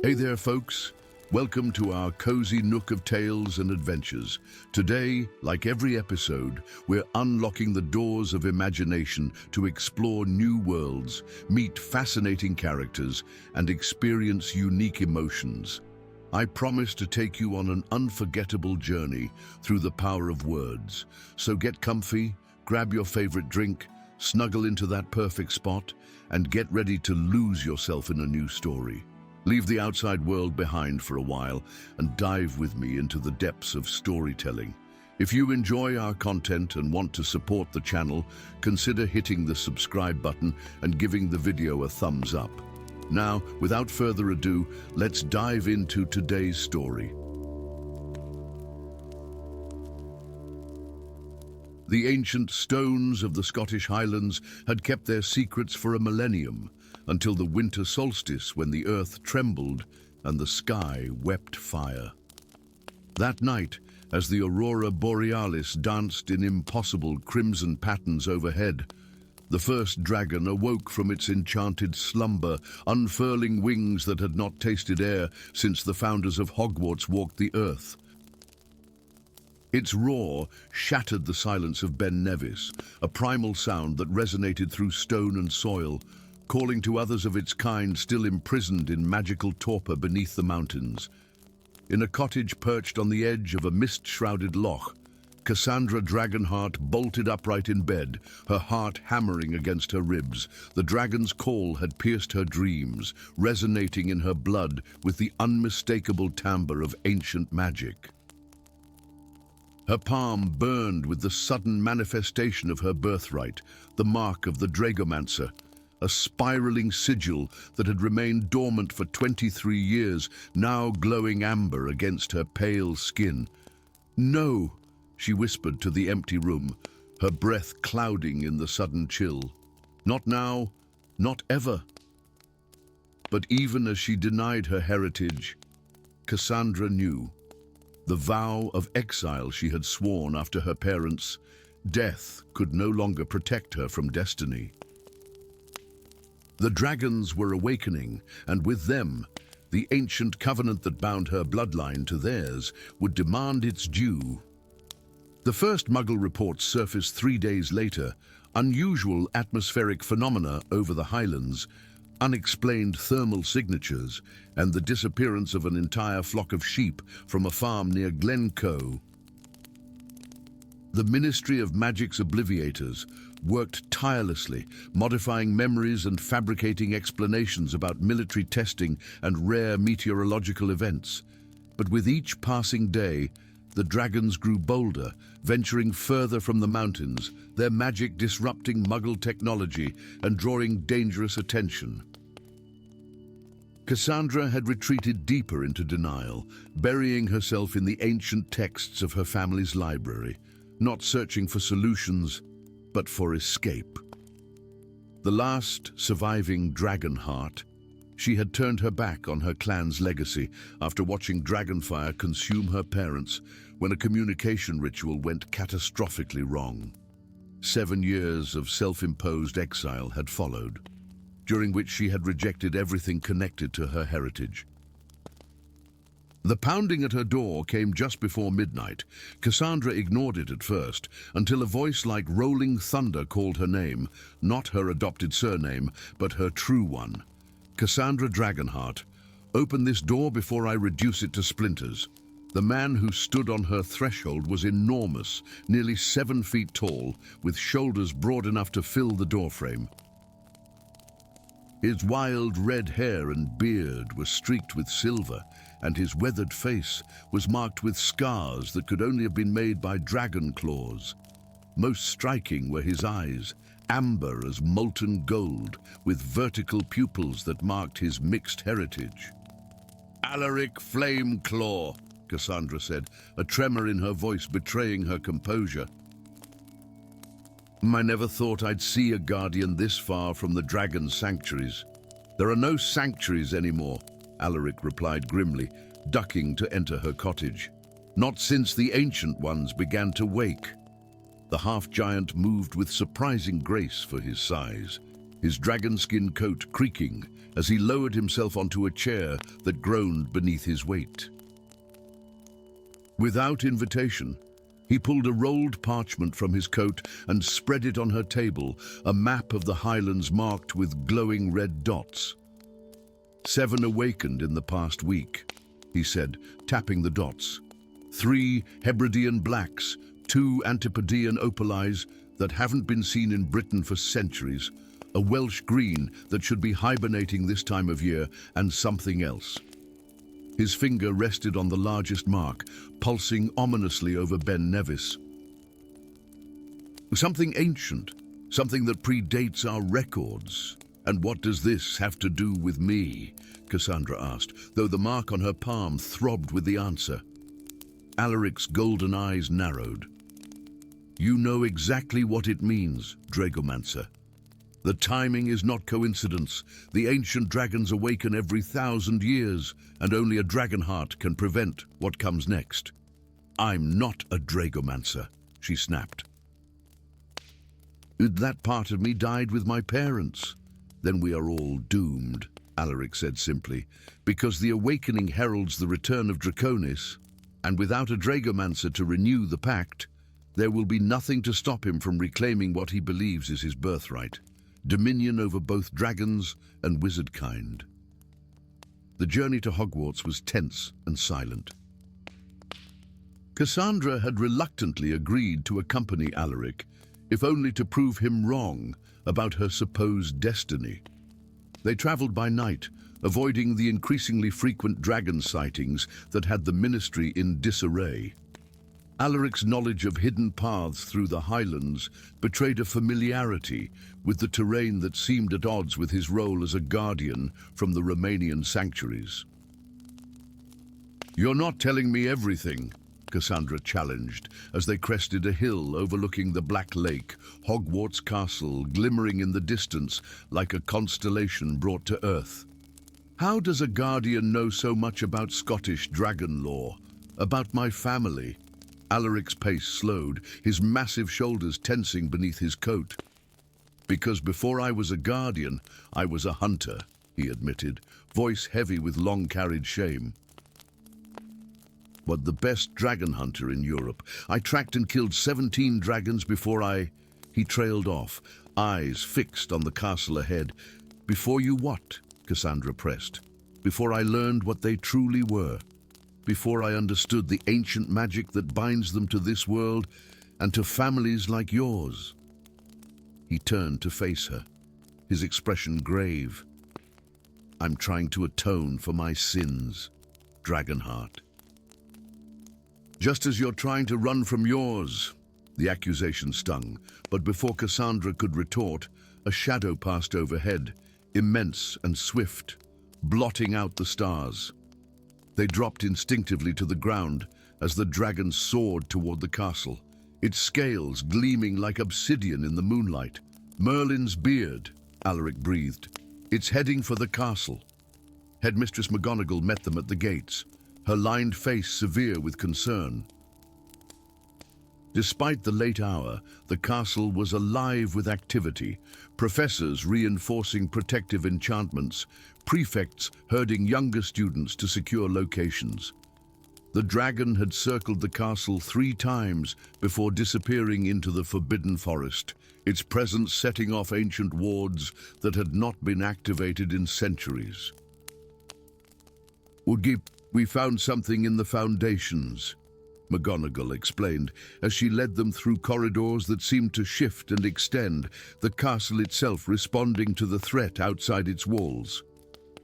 Hey there, folks. Welcome to our cozy nook of tales and adventures. Today, like every episode, we're unlocking the doors of imagination to explore new worlds, meet fascinating characters, and experience unique emotions. I promise to take you on an unforgettable journey through the power of words. So get comfy, grab your favorite drink, snuggle into that perfect spot, and get ready to lose yourself in a new story. Leave the outside world behind for a while and dive with me into the depths of storytelling. If you enjoy our content and want to support the channel, consider hitting the subscribe button and giving the video a thumbs up. Now, without further ado, let's dive into today's story. The ancient stones of the Scottish Highlands had kept their secrets for a millennium, until the winter solstice when the earth trembled and the sky wept fire. That night, as the aurora borealis danced in impossible crimson patterns overhead, the first dragon awoke from its enchanted slumber, unfurling wings that had not tasted air since the founders of Hogwarts walked the earth. Its roar shattered the silence of Ben Nevis, a primal sound that resonated through stone and soil, calling to others of its kind still imprisoned in magical torpor beneath the mountains. In a cottage perched on the edge of a mist-shrouded loch, Cassandra Dragonheart bolted upright in bed, her heart hammering against her ribs. The dragon's call had pierced her dreams, resonating in her blood with the unmistakable timbre of ancient magic. Her palm burned with the sudden manifestation of her birthright, the mark of the Dragomancer, a spiraling sigil that had remained dormant for 23 years, now glowing amber against her pale skin. "No," she whispered to the empty room, her breath clouding in the sudden chill. "Not now, not ever." But even as she denied her heritage, Cassandra knew. The vow of exile she had sworn after her parents, death could no longer protect her from destiny. The dragons were awakening, and with them, the ancient covenant that bound her bloodline to theirs would demand its due. The first Muggle reports surfaced 3 days later, unusual atmospheric phenomena over the Highlands, unexplained thermal signatures, and the disappearance of an entire flock of sheep from a farm near Glencoe. The Ministry of Magic's Obliviators worked tirelessly, modifying memories and fabricating explanations about military testing and rare meteorological events. But with each passing day, the dragons grew bolder, venturing further from the mountains, their magic disrupting Muggle technology and drawing dangerous attention. Cassandra had retreated deeper into denial, burying herself in the ancient texts of her family's library, not searching for solutions, but for escape. The last surviving Dragonheart, she had turned her back on her clan's legacy after watching dragonfire consume her parents when a communication ritual went catastrophically wrong. 7 years of self-imposed exile had followed, during which she had rejected everything connected to her heritage. The pounding at her door came just before midnight. Cassandra ignored it at first, until a voice like rolling thunder called her name, not her adopted surname, but her true one. "Cassandra Dragonheart, open this door before I reduce it to splinters." The man who stood on her threshold was enormous, nearly 7 feet tall, with shoulders broad enough to fill the doorframe. His wild red hair and beard were streaked with silver, and his weathered face was marked with scars that could only have been made by dragon claws. Most striking were his eyes, amber as molten gold, with vertical pupils that marked his mixed heritage. "Alaric Flameclaw," Cassandra said, a tremor in her voice betraying her composure. "I never thought I'd see a guardian this far from the dragon sanctuaries." "There are no sanctuaries anymore," Alaric replied grimly, ducking to enter her cottage. "Not since the ancient ones began to wake." The half-giant moved with surprising grace for his size. his dragon skin coat creaking as he lowered himself onto a chair that groaned beneath his weight. Without invitation, he pulled a rolled parchment from his coat and spread it on her table, a map of the Highlands marked with glowing red dots. 7 awakened in the past week, he said, tapping the dots. 3 Hebridean blacks, 2 Antipodean opalies that haven't been seen in Britain for centuries, a Welsh green that should be hibernating this time of year, and something else. His finger rested on the largest mark, pulsing ominously over Ben Nevis. Something ancient, something that predates our records. And what does this have to do with me? Cassandra asked, though the mark on her palm throbbed with the answer. Alaric's golden eyes narrowed. You know exactly what it means, Dragomancer. The timing is not coincidence. The ancient dragons awaken every 1,000 years, and only a Dragonheart can prevent what comes next. I'm not a Dragomancer, she snapped. That part of me died with my parents. Then we are all doomed, Alaric said simply, because the awakening heralds the return of Draconis, and without a Dragomancer to renew the pact, there will be nothing to stop him from reclaiming what he believes is his birthright. Dominion over both dragons and wizard kind. The journey to Hogwarts was tense and silent. Cassandra had reluctantly agreed to accompany Alaric, if only to prove him wrong about her supposed destiny. They traveled by night, avoiding the increasingly frequent dragon sightings that had the ministry in disarray. Alaric's knowledge of hidden paths through the Highlands betrayed a familiarity with the terrain that seemed at odds with his role as a guardian from the Romanian sanctuaries. You're not telling me everything, Cassandra challenged, as they crested a hill overlooking the Black Lake, Hogwarts Castle glimmering in the distance like a constellation brought to Earth. How does a guardian know so much about Scottish dragon lore, about my family? Alaric's pace slowed, his massive shoulders tensing beneath his coat. Because before I was a guardian, I was a hunter, he admitted, voice heavy with long-carried shame. But the best dragon hunter in Europe. I tracked and killed 17 dragons before I... He trailed off, eyes fixed on the castle ahead. Before you what? Cassandra pressed. Before I learned what they truly were. Before I understood the ancient magic that binds them to this world and to families like yours. He turned to face her, his expression grave. I'm trying to atone for my sins, Dragonheart. Just as you're trying to run from yours. The accusation stung, but before Cassandra could retort, a shadow passed overhead, immense and swift, blotting out the stars. They dropped instinctively to the ground as the dragon soared toward the castle, its scales gleaming like obsidian in the moonlight. Merlin's beard, Alaric breathed. It's heading for the castle. Headmistress McGonagall met them at the gates, her lined face severe with concern. Despite the late hour, the castle was alive with activity, professors reinforcing protective enchantments, prefects herding younger students to secure locations. The dragon had circled the castle 3 times before disappearing into the Forbidden Forest, its presence setting off ancient wards that had not been activated in centuries. We found something in the foundations, McGonagall explained, as she led them through corridors that seemed to shift and extend, the castle itself responding to the threat outside its walls.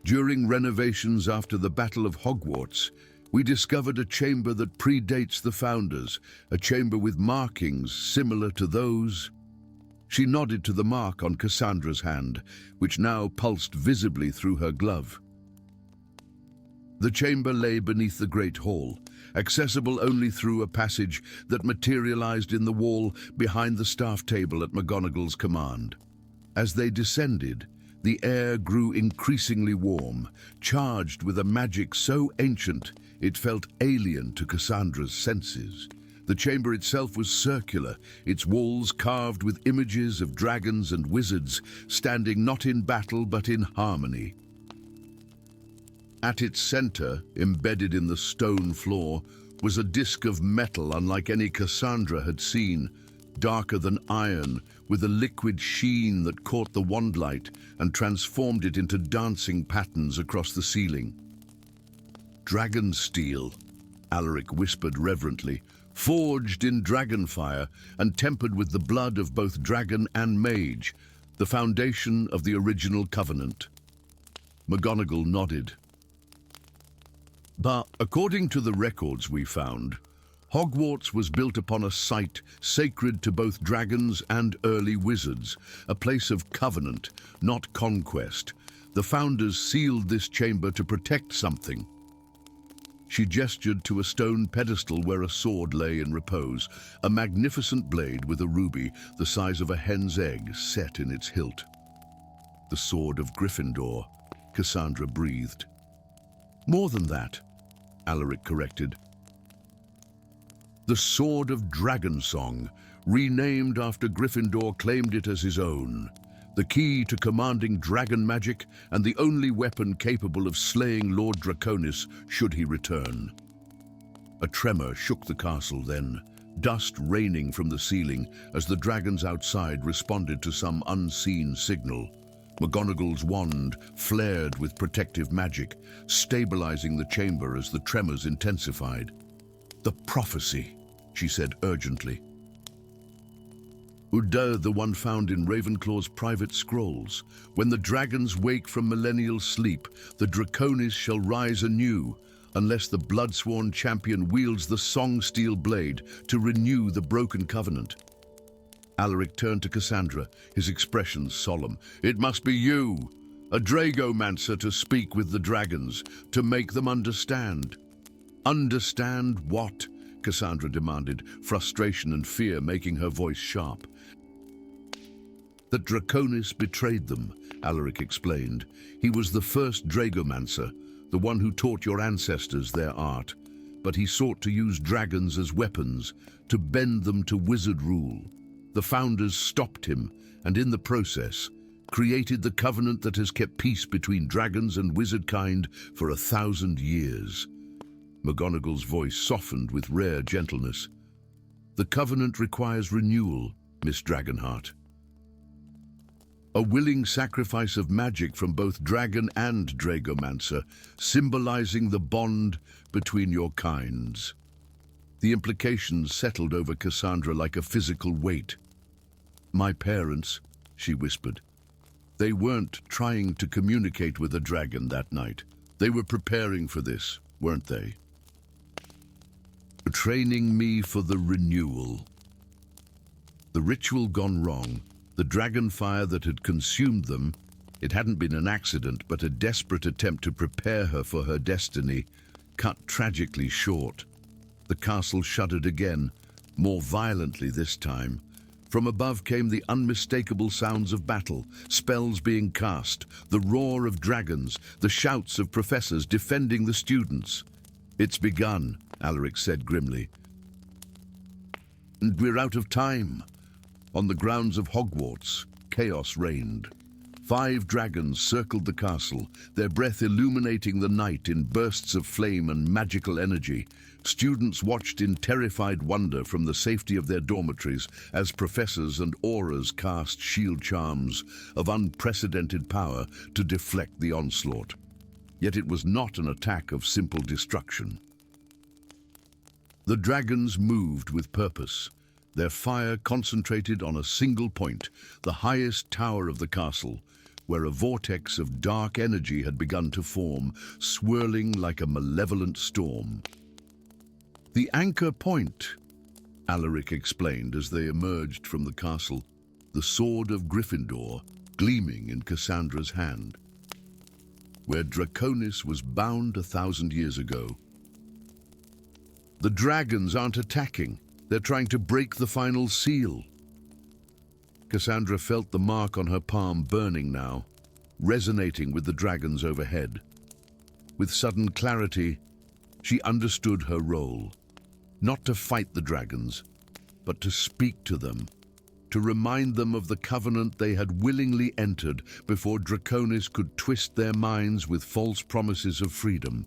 During renovations after the Battle of Hogwarts, we discovered a chamber that predates the founders, a chamber with markings similar to those. She nodded to the mark on Cassandra's hand, which now pulsed visibly through her glove. The chamber lay beneath the Great Hall, accessible only through a passage that materialized in the wall behind the staff table at McGonagall's command. As they descended, the air grew increasingly warm, charged with a magic so ancient it felt alien to Cassandra's senses. The chamber itself was circular, its walls carved with images of dragons and wizards, standing not in battle but in harmony. At its center, embedded in the stone floor, was a disk of metal unlike any Cassandra had seen, darker than iron, with a liquid sheen that caught the wandlight and transformed it into dancing patterns across the ceiling. "Dragon steel," Alaric whispered reverently, "forged in dragonfire and tempered with the blood of both dragon and mage, the foundation of the original covenant." McGonagall nodded. "But according to the records we found, Hogwarts was built upon a site sacred to both dragons and early wizards, a place of covenant, not conquest. The founders sealed this chamber to protect something." She gestured to a stone pedestal where a sword lay in repose, a magnificent blade with a ruby the size of a hen's egg set in its hilt. "The sword of Gryffindor," Cassandra breathed. "More than that," Alaric corrected. "The sword of Dragonsong, renamed after Gryffindor claimed it as his own. The key to commanding dragon magic and the only weapon capable of slaying Lord Draconis should he return." A tremor shook the castle then, dust raining from the ceiling as the dragons outside responded to some unseen signal. McGonagall's wand flared with protective magic, stabilizing the chamber as the tremors intensified. "The prophecy," she said urgently. "Uda, the one found in Ravenclaw's private scrolls. When the dragons wake from millennial sleep, the Draconis shall rise anew, unless the blood-sworn champion wields the song-steel blade to renew the broken covenant." Alaric turned to Cassandra, his expression solemn. "It must be you, a Dragomancer, to speak with the dragons, to make them understand." "Understand what?" Cassandra demanded, frustration and fear making her voice sharp. "That Draconis betrayed them," Alaric explained. "He was the first Dragomancer, the one who taught your ancestors their art. But he sought to use dragons as weapons, to bend them to wizard rule. The founders stopped him, and in the process, created the covenant that has kept peace between dragons and wizard kind for 1,000 years. McGonagall's voice softened with rare gentleness. "The covenant requires renewal, Miss Dragonheart. A willing sacrifice of magic from both dragon and Dragomancer, symbolizing the bond between your kinds." The implications settled over Cassandra like a physical weight. "My parents," she whispered. "They weren't trying to communicate with a dragon that night. They were preparing for this, weren't they? Training me for the renewal." The ritual gone wrong, the dragon fire that had consumed them, it hadn't been an accident but a desperate attempt to prepare her for her destiny, cut tragically short. The castle shuddered again, more violently this time. From above came the unmistakable sounds of battle, spells being cast, the roar of dragons, the shouts of professors defending the students. "It's begun," Alaric said grimly. "And we're out of time." On the grounds of Hogwarts, chaos reigned. 5 dragons circled the castle, their breath illuminating the night in bursts of flame and magical energy. Students watched in terrified wonder from the safety of their dormitories as professors and auras cast shield charms of unprecedented power to deflect the onslaught. Yet it was not an attack of simple destruction. The dragons moved with purpose, their fire concentrated on a single point, the highest tower of the castle, where a vortex of dark energy had begun to form, swirling like a malevolent storm. "The anchor point," Alaric explained as they emerged from the castle, the sword of Gryffindor gleaming in Cassandra's hand. "Where Draconis was bound 1,000 years ago. The dragons aren't attacking. They're trying to break the final seal." Cassandra felt the mark on her palm burning now, resonating with the dragons overhead. With sudden clarity, she understood her role. not to fight the dragons, but to speak to them, to remind them of the covenant they had willingly entered before Draconis could twist their minds with false promises of freedom.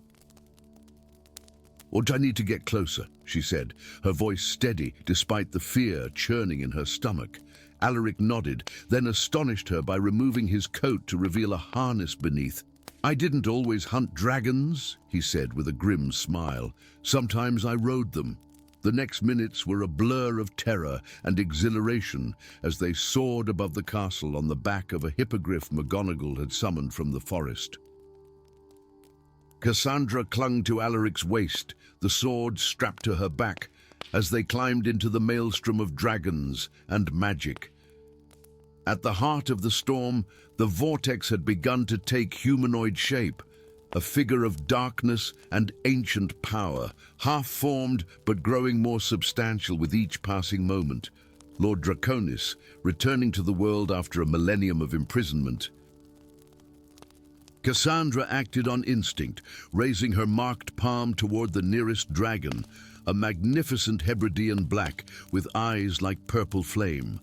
"Ought I need to get closer?" she said, her voice steady despite the fear churning in her stomach. Alaric nodded, then astonished her by removing his coat to reveal a harness beneath. "I didn't always hunt dragons," he said with a grim smile. "Sometimes I rode them." The next minutes were a blur of terror and exhilaration as they soared above the castle on the back of a hippogriff McGonagall had summoned from the forest. Cassandra clung to Alaric's waist, the sword strapped to her back, as they climbed into the maelstrom of dragons and magic. At the heart of the storm, the vortex had begun to take humanoid shape, a figure of darkness and ancient power, half-formed but growing more substantial with each passing moment. Lord Draconis, returning to the world after a millennium of imprisonment. Cassandra acted on instinct, raising her marked palm toward the nearest dragon, a magnificent Hebridean black with eyes like purple flame.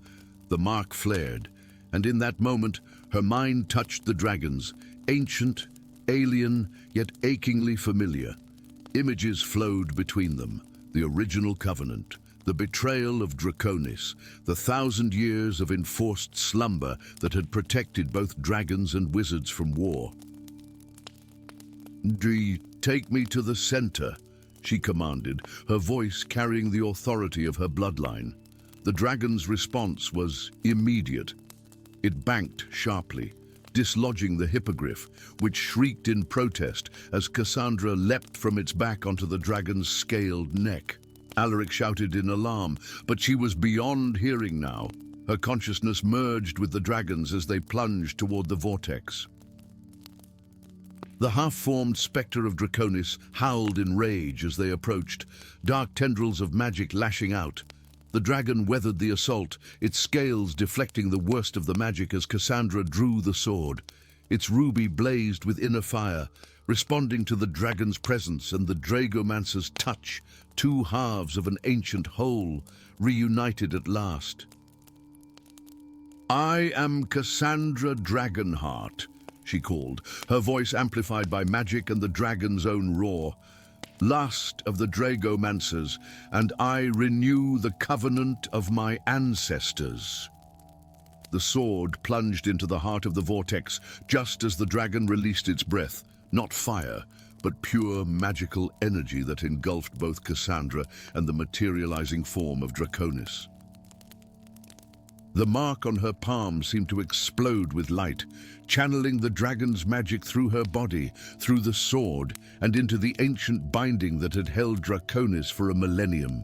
The mark flared, and in that moment, her mind touched the dragons, ancient, alien, yet achingly familiar. Images flowed between them, the original covenant, the betrayal of Draconis, the 1,000 years of enforced slumber that had protected both dragons and wizards from war. "Take me to the center," she commanded, her voice carrying the authority of her bloodline. The dragon's response was immediate. It banked sharply, dislodging the hippogriff, which shrieked in protest as Cassandra leapt from its back onto the dragon's scaled neck. Alaric shouted in alarm, but she was beyond hearing now. Her consciousness merged with the dragons as they plunged toward the vortex. The half-formed spectre of Draconis howled in rage as they approached, dark tendrils of magic lashing out. The dragon weathered the assault, its scales deflecting the worst of the magic as Cassandra drew the sword. Its ruby blazed with inner fire, responding to the dragon's presence and the Dragomancer's touch, two halves of an ancient whole, reunited at last. "I am Cassandra Dragonheart," she called, her voice amplified by magic and the dragon's own roar. "Last of the Dragomancers, and I renew the covenant of my ancestors." The sword plunged into the heart of the vortex just as the dragon released its breath, not fire, but pure magical energy that engulfed both Cassandra and the materializing form of Draconis. The mark on her palm seemed to explode with light, channeling the dragon's magic through her body, through the sword, and into the ancient binding that had held Draconis for a millennium.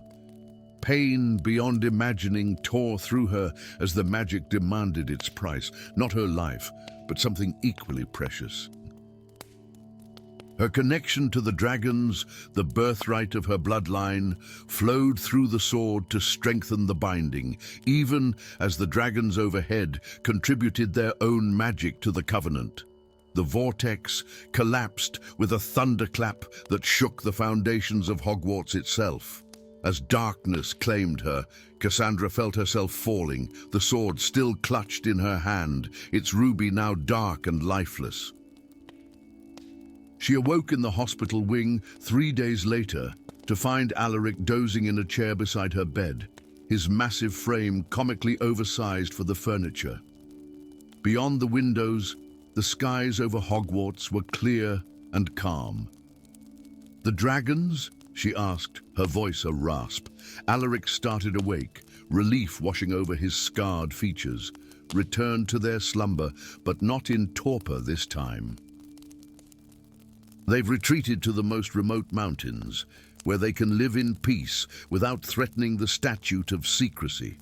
Pain beyond imagining tore through her as the magic demanded its price, not her life, but something equally precious. Her connection to the dragons, the birthright of her bloodline, flowed through the sword to strengthen the binding, even as the dragons overhead contributed their own magic to the covenant. The vortex collapsed with a thunderclap that shook the foundations of Hogwarts itself. As darkness claimed her, Cassandra felt herself falling, the sword still clutched in her hand, its ruby now dark and lifeless. She awoke in the hospital wing 3 days later to find Alaric dozing in a chair beside her bed, his massive frame comically oversized for the furniture. Beyond the windows, the skies over Hogwarts were clear and calm. "The dragons?" she asked, her voice a rasp. Alaric started awake, relief washing over his scarred features, returned to their slumber, but not in torpor this time. "They've retreated to the most remote mountains, where they can live in peace without threatening the statute of secrecy."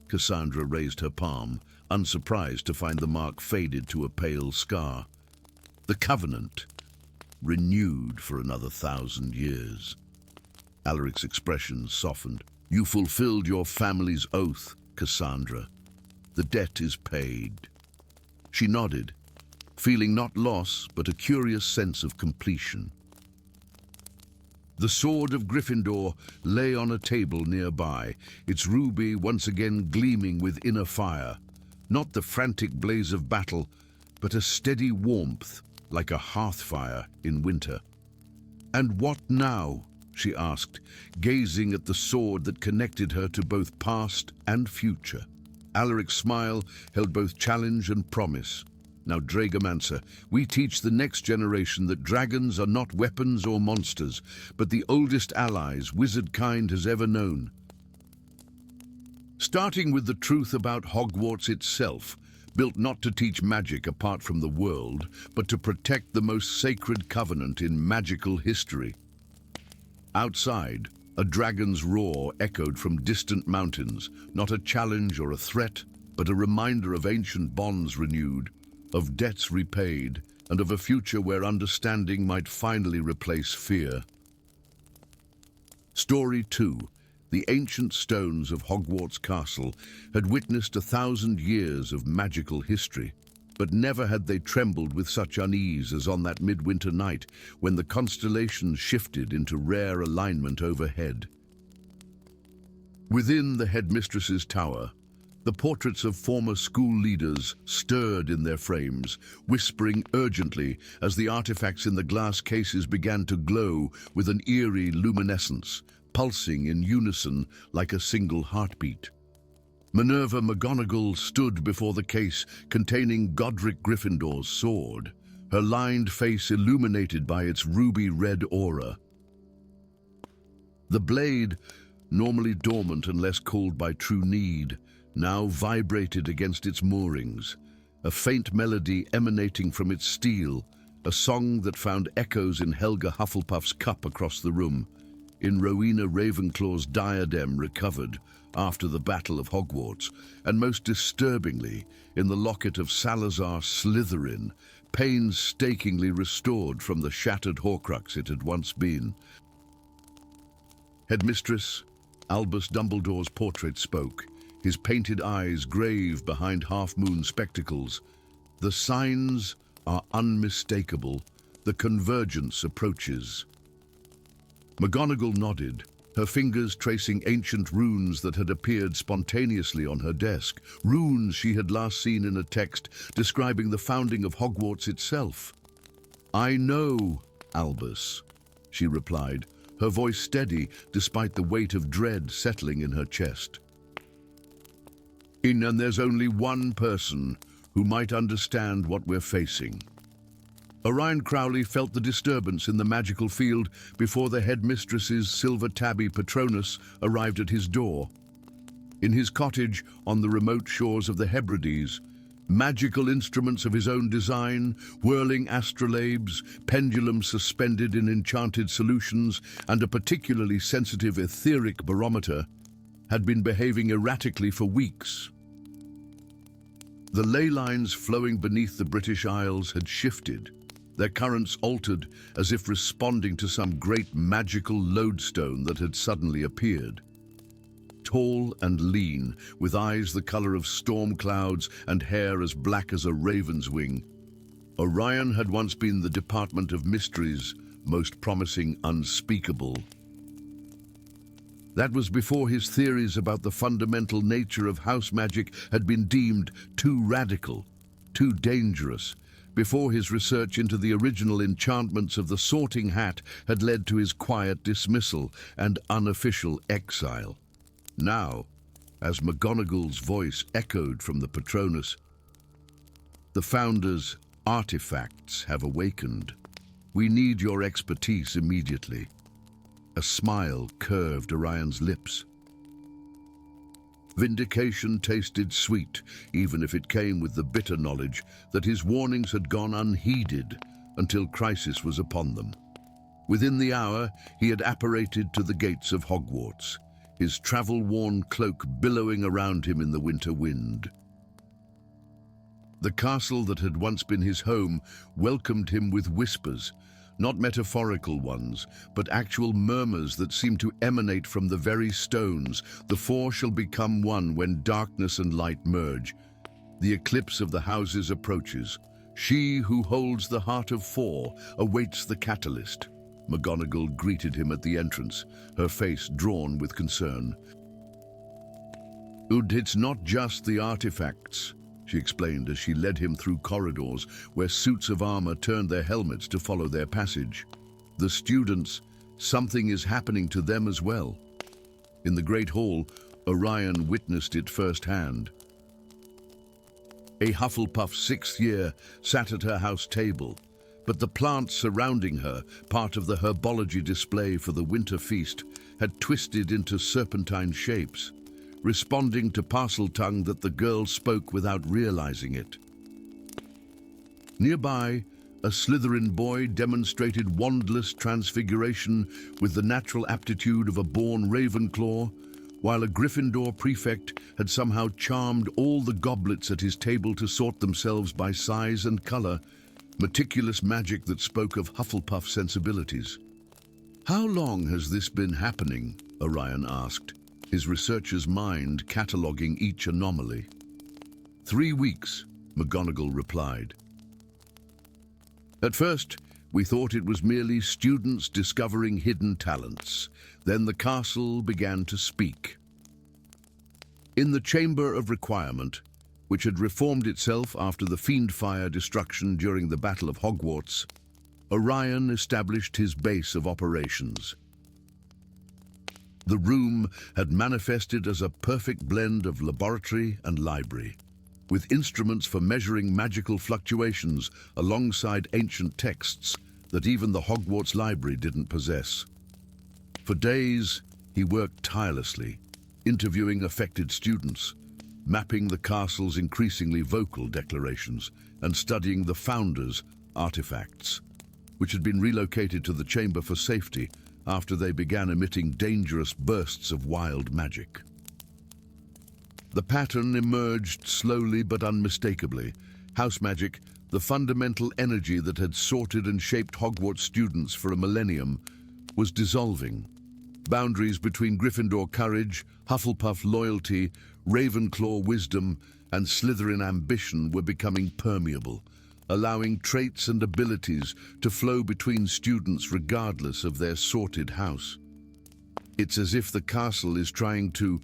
Cassandra raised her palm, unsurprised to find the mark faded to a pale scar. "The covenant, renewed for another 1,000 years." Alaric's expression softened. "You fulfilled your family's oath, Cassandra. The debt is paid." She nodded, feeling not loss, but a curious sense of completion. The sword of Gryffindor lay on a table nearby, its ruby once again gleaming with inner fire. Not the frantic blaze of battle, but a steady warmth, like a hearth fire in winter. "And what now?" she asked, gazing at the sword that connected her to both past and future. Alaric's smile held both challenge and promise. "Now, Dragomancer, we teach the next generation that dragons are not weapons or monsters, but the oldest allies wizardkind has ever known." Starting with the truth about Hogwarts itself, built not to teach magic apart from the world, but to protect the most sacred covenant in magical history. Outside, a dragon's roar echoed from distant mountains, not a challenge or a threat, but a reminder of ancient bonds renewed, of debts repaid, and of a future where understanding might finally replace fear. Story 2. The ancient stones of Hogwarts Castle had witnessed 1,000 years of magical history, but never had they trembled with such unease as on that midwinter night when the constellations shifted into rare alignment overhead. Within the headmistress's tower, the portraits of former school leaders stirred in their frames, whispering urgently as the artifacts in the glass cases began to glow with an eerie luminescence, pulsing in unison like a single heartbeat. Minerva McGonagall stood before the case containing Godric Gryffindor's sword, her lined face illuminated by its ruby-red aura. The blade, normally dormant unless called by true need, now vibrated against its moorings, a faint melody emanating from its steel, a song that found echoes in Helga Hufflepuff's cup across the room, in Rowena Ravenclaw's diadem recovered after the Battle of Hogwarts, and most disturbingly, in the locket of Salazar Slytherin, painstakingly restored from the shattered Horcrux it had once been. Headmistress, Albus Dumbledore's portrait spoke, his painted eyes grave behind half-moon spectacles. "The signs are unmistakable. The convergence approaches." McGonagall nodded, her fingers tracing ancient runes that had appeared spontaneously on her desk, runes she had last seen in a text describing the founding of Hogwarts itself. "I know, Albus," she replied, her voice steady despite the weight of dread settling in her chest. "And there's only one person who might understand what we're facing." Orion Crowley felt the disturbance in the magical field before the headmistress's silver tabby Patronus arrived at his door. In his cottage on the remote shores of the Hebrides, magical instruments of his own design, whirling astrolabes, pendulums suspended in enchanted solutions, and a particularly sensitive etheric barometer had been behaving erratically for weeks. The ley lines flowing beneath the British Isles had shifted, their currents altered as if responding to some great magical lodestone that had suddenly appeared. Tall and lean, with eyes the color of storm clouds and hair as black as a raven's wing, Orion had once been the Department of Mystery's most promising unspeakable. That was before his theories about the fundamental nature of house magic had been deemed too radical, too dangerous, before his research into the original enchantments of the Sorting Hat had led to his quiet dismissal and unofficial exile. Now, as McGonagall's voice echoed from the Patronus, "The Founder's artifacts have awakened. We need your expertise immediately." A smile curved Orion's lips. Vindication tasted sweet, even if it came with the bitter knowledge that his warnings had gone unheeded until crisis was upon them. Within the hour, he had apparated to the gates of Hogwarts, his travel-worn cloak billowing around him in the winter wind. The castle that had once been his home welcomed him with whispers, not metaphorical ones, but actual murmurs that seemed to emanate from the very stones. The four shall become one when darkness and light merge. The eclipse of the houses approaches. She who holds the heart of four awaits the catalyst. McGonagall greeted him at the entrance, her face drawn with concern. "It's not just the artifacts," she explained as she led him through corridors where suits of armor turned their helmets to follow their passage. "The students, something is happening to them as well." In the Great Hall, Orion witnessed it firsthand. A Hufflepuff 6th year sat at her house table, but the plants surrounding her, part of the herbology display for the winter feast, had twisted into serpentine shapes, responding to Parseltongue that the girl spoke without realizing it. Nearby, a Slytherin boy demonstrated wandless transfiguration with the natural aptitude of a born Ravenclaw, while a Gryffindor prefect had somehow charmed all the goblets at his table to sort themselves by size and color, meticulous magic that spoke of Hufflepuff sensibilities. "How long has this been happening?" Orion asked, his researcher's mind cataloguing each anomaly. 3 weeks, McGonagall replied. "At first, we thought it was merely students discovering hidden talents. Then the castle began to speak. In the Chamber of Requirement, which had reformed itself after the Fiendfire destruction during the Battle of Hogwarts, Orion established his base of operations. The room had manifested as a perfect blend of laboratory and library, with instruments for measuring magical fluctuations alongside ancient texts that even the Hogwarts library didn't possess. For days, he worked tirelessly, interviewing affected students, mapping the castle's increasingly vocal declarations, and studying the Founder's artifacts, which had been relocated to the chamber for safety after they began emitting dangerous bursts of wild magic. The pattern emerged slowly but unmistakably. House magic, the fundamental energy that had sorted and shaped Hogwarts students for a millennium, was dissolving. Boundaries between Gryffindor courage, Hufflepuff loyalty, Ravenclaw wisdom, and Slytherin ambition were becoming permeable, allowing traits and abilities to flow between students regardless of their sorted house. It's as if the castle is trying to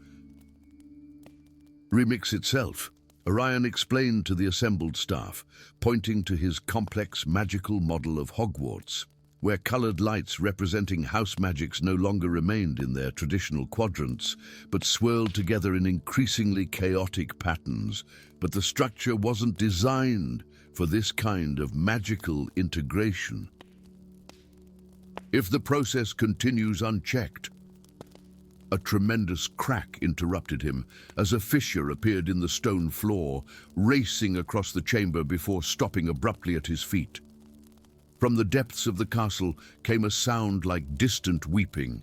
remix itself, Orion explained to the assembled staff, pointing to his complex magical model of Hogwarts, where colored lights representing house magics no longer remained in their traditional quadrants, but swirled together in increasingly chaotic patterns. But the structure wasn't designed for this kind of magical integration. If the process continues unchecked, a tremendous crack interrupted him as a fissure appeared in the stone floor, racing across the chamber before stopping abruptly at his feet. From the depths of the castle came a sound like distant weeping.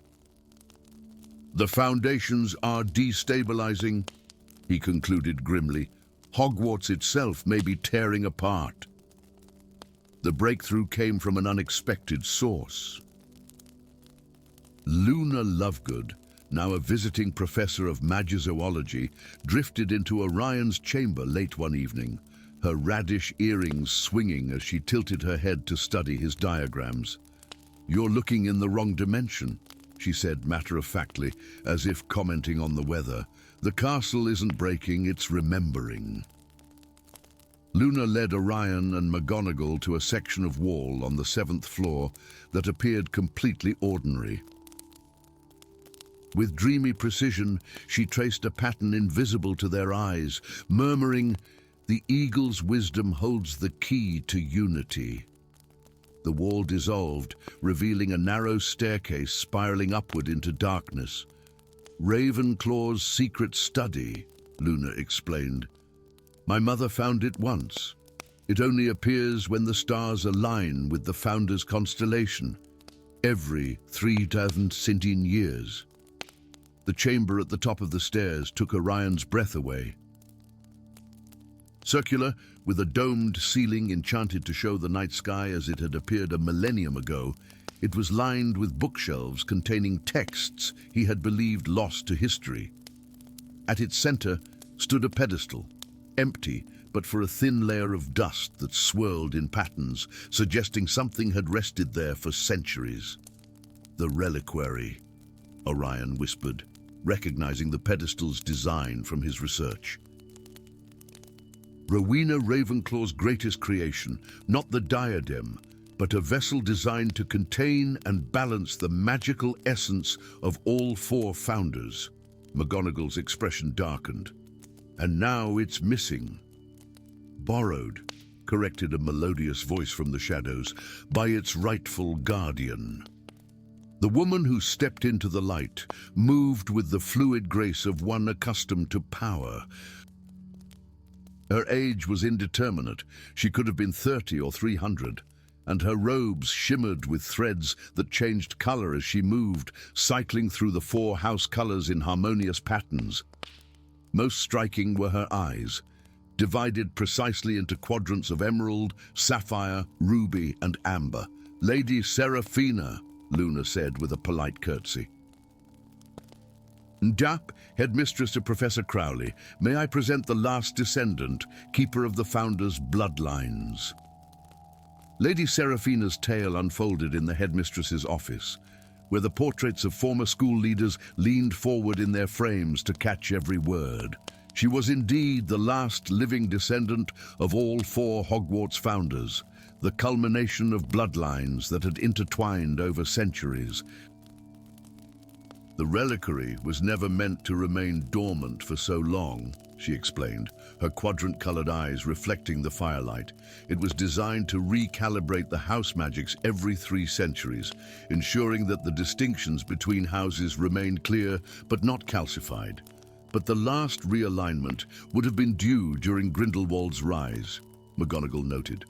"The foundations are destabilizing," he concluded grimly. "Hogwarts itself may be tearing apart." The breakthrough came from an unexpected source. Luna Lovegood, now a visiting professor of magizoology, drifted into Orion's chamber late one evening, her radish earrings swinging as she tilted her head to study his diagrams. "You're looking in the wrong dimension," she said matter-of-factly, as if commenting on the weather. "The castle isn't breaking, it's remembering." Luna led Orion and McGonagall to a section of wall on the 7th floor that appeared completely ordinary. With dreamy precision, she traced a pattern invisible to their eyes, murmuring, "The eagle's wisdom holds the key to unity." The wall dissolved, revealing a narrow staircase spiraling upward into darkness. "Ravenclaw's secret study," Luna explained. "My mother found it once. It only appears when the stars align with the Founder's constellation, every 3,000 years. The chamber at the top of the stairs took Orion's breath away. Circular, with a domed ceiling enchanted to show the night sky as it had appeared a millennium ago, it was lined with bookshelves containing texts he had believed lost to history. At its center stood a pedestal, empty but for a thin layer of dust that swirled in patterns, suggesting something had rested there for centuries. The reliquary, Orion whispered, recognizing the pedestal's design from his research. Rowena Ravenclaw's greatest creation, not the diadem, but a vessel designed to contain and balance the magical essence of all four founders. McGonagall's expression darkened. And now it's missing. Borrowed, corrected a melodious voice from the shadows, by its rightful guardian. The woman who stepped into the light moved with the fluid grace of one accustomed to power. Her age was indeterminate. She could have been 30 or 300, and her robes shimmered with threads that changed color as she moved, cycling through the four house colors in harmonious patterns. Most striking were her eyes, divided precisely into quadrants of emerald, sapphire, ruby, and amber. "Lady Seraphina," Luna said with a polite curtsy. "Ndap, headmistress to Professor Crowley, may I present the last descendant, keeper of the founder's bloodlines." Lady Seraphina's tale unfolded in the headmistress's office, where the portraits of former school leaders leaned forward in their frames to catch every word. She was indeed the last living descendant of all four Hogwarts founders, the culmination of bloodlines that had intertwined over centuries. "The reliquary was never meant to remain dormant for so long," she explained, her quadrant-colored eyes reflecting the firelight. "It was designed to recalibrate the house magics every 3 centuries, ensuring that the distinctions between houses remained clear but not calcified. But the last realignment would have been due during Grindelwald's rise," McGonagall noted.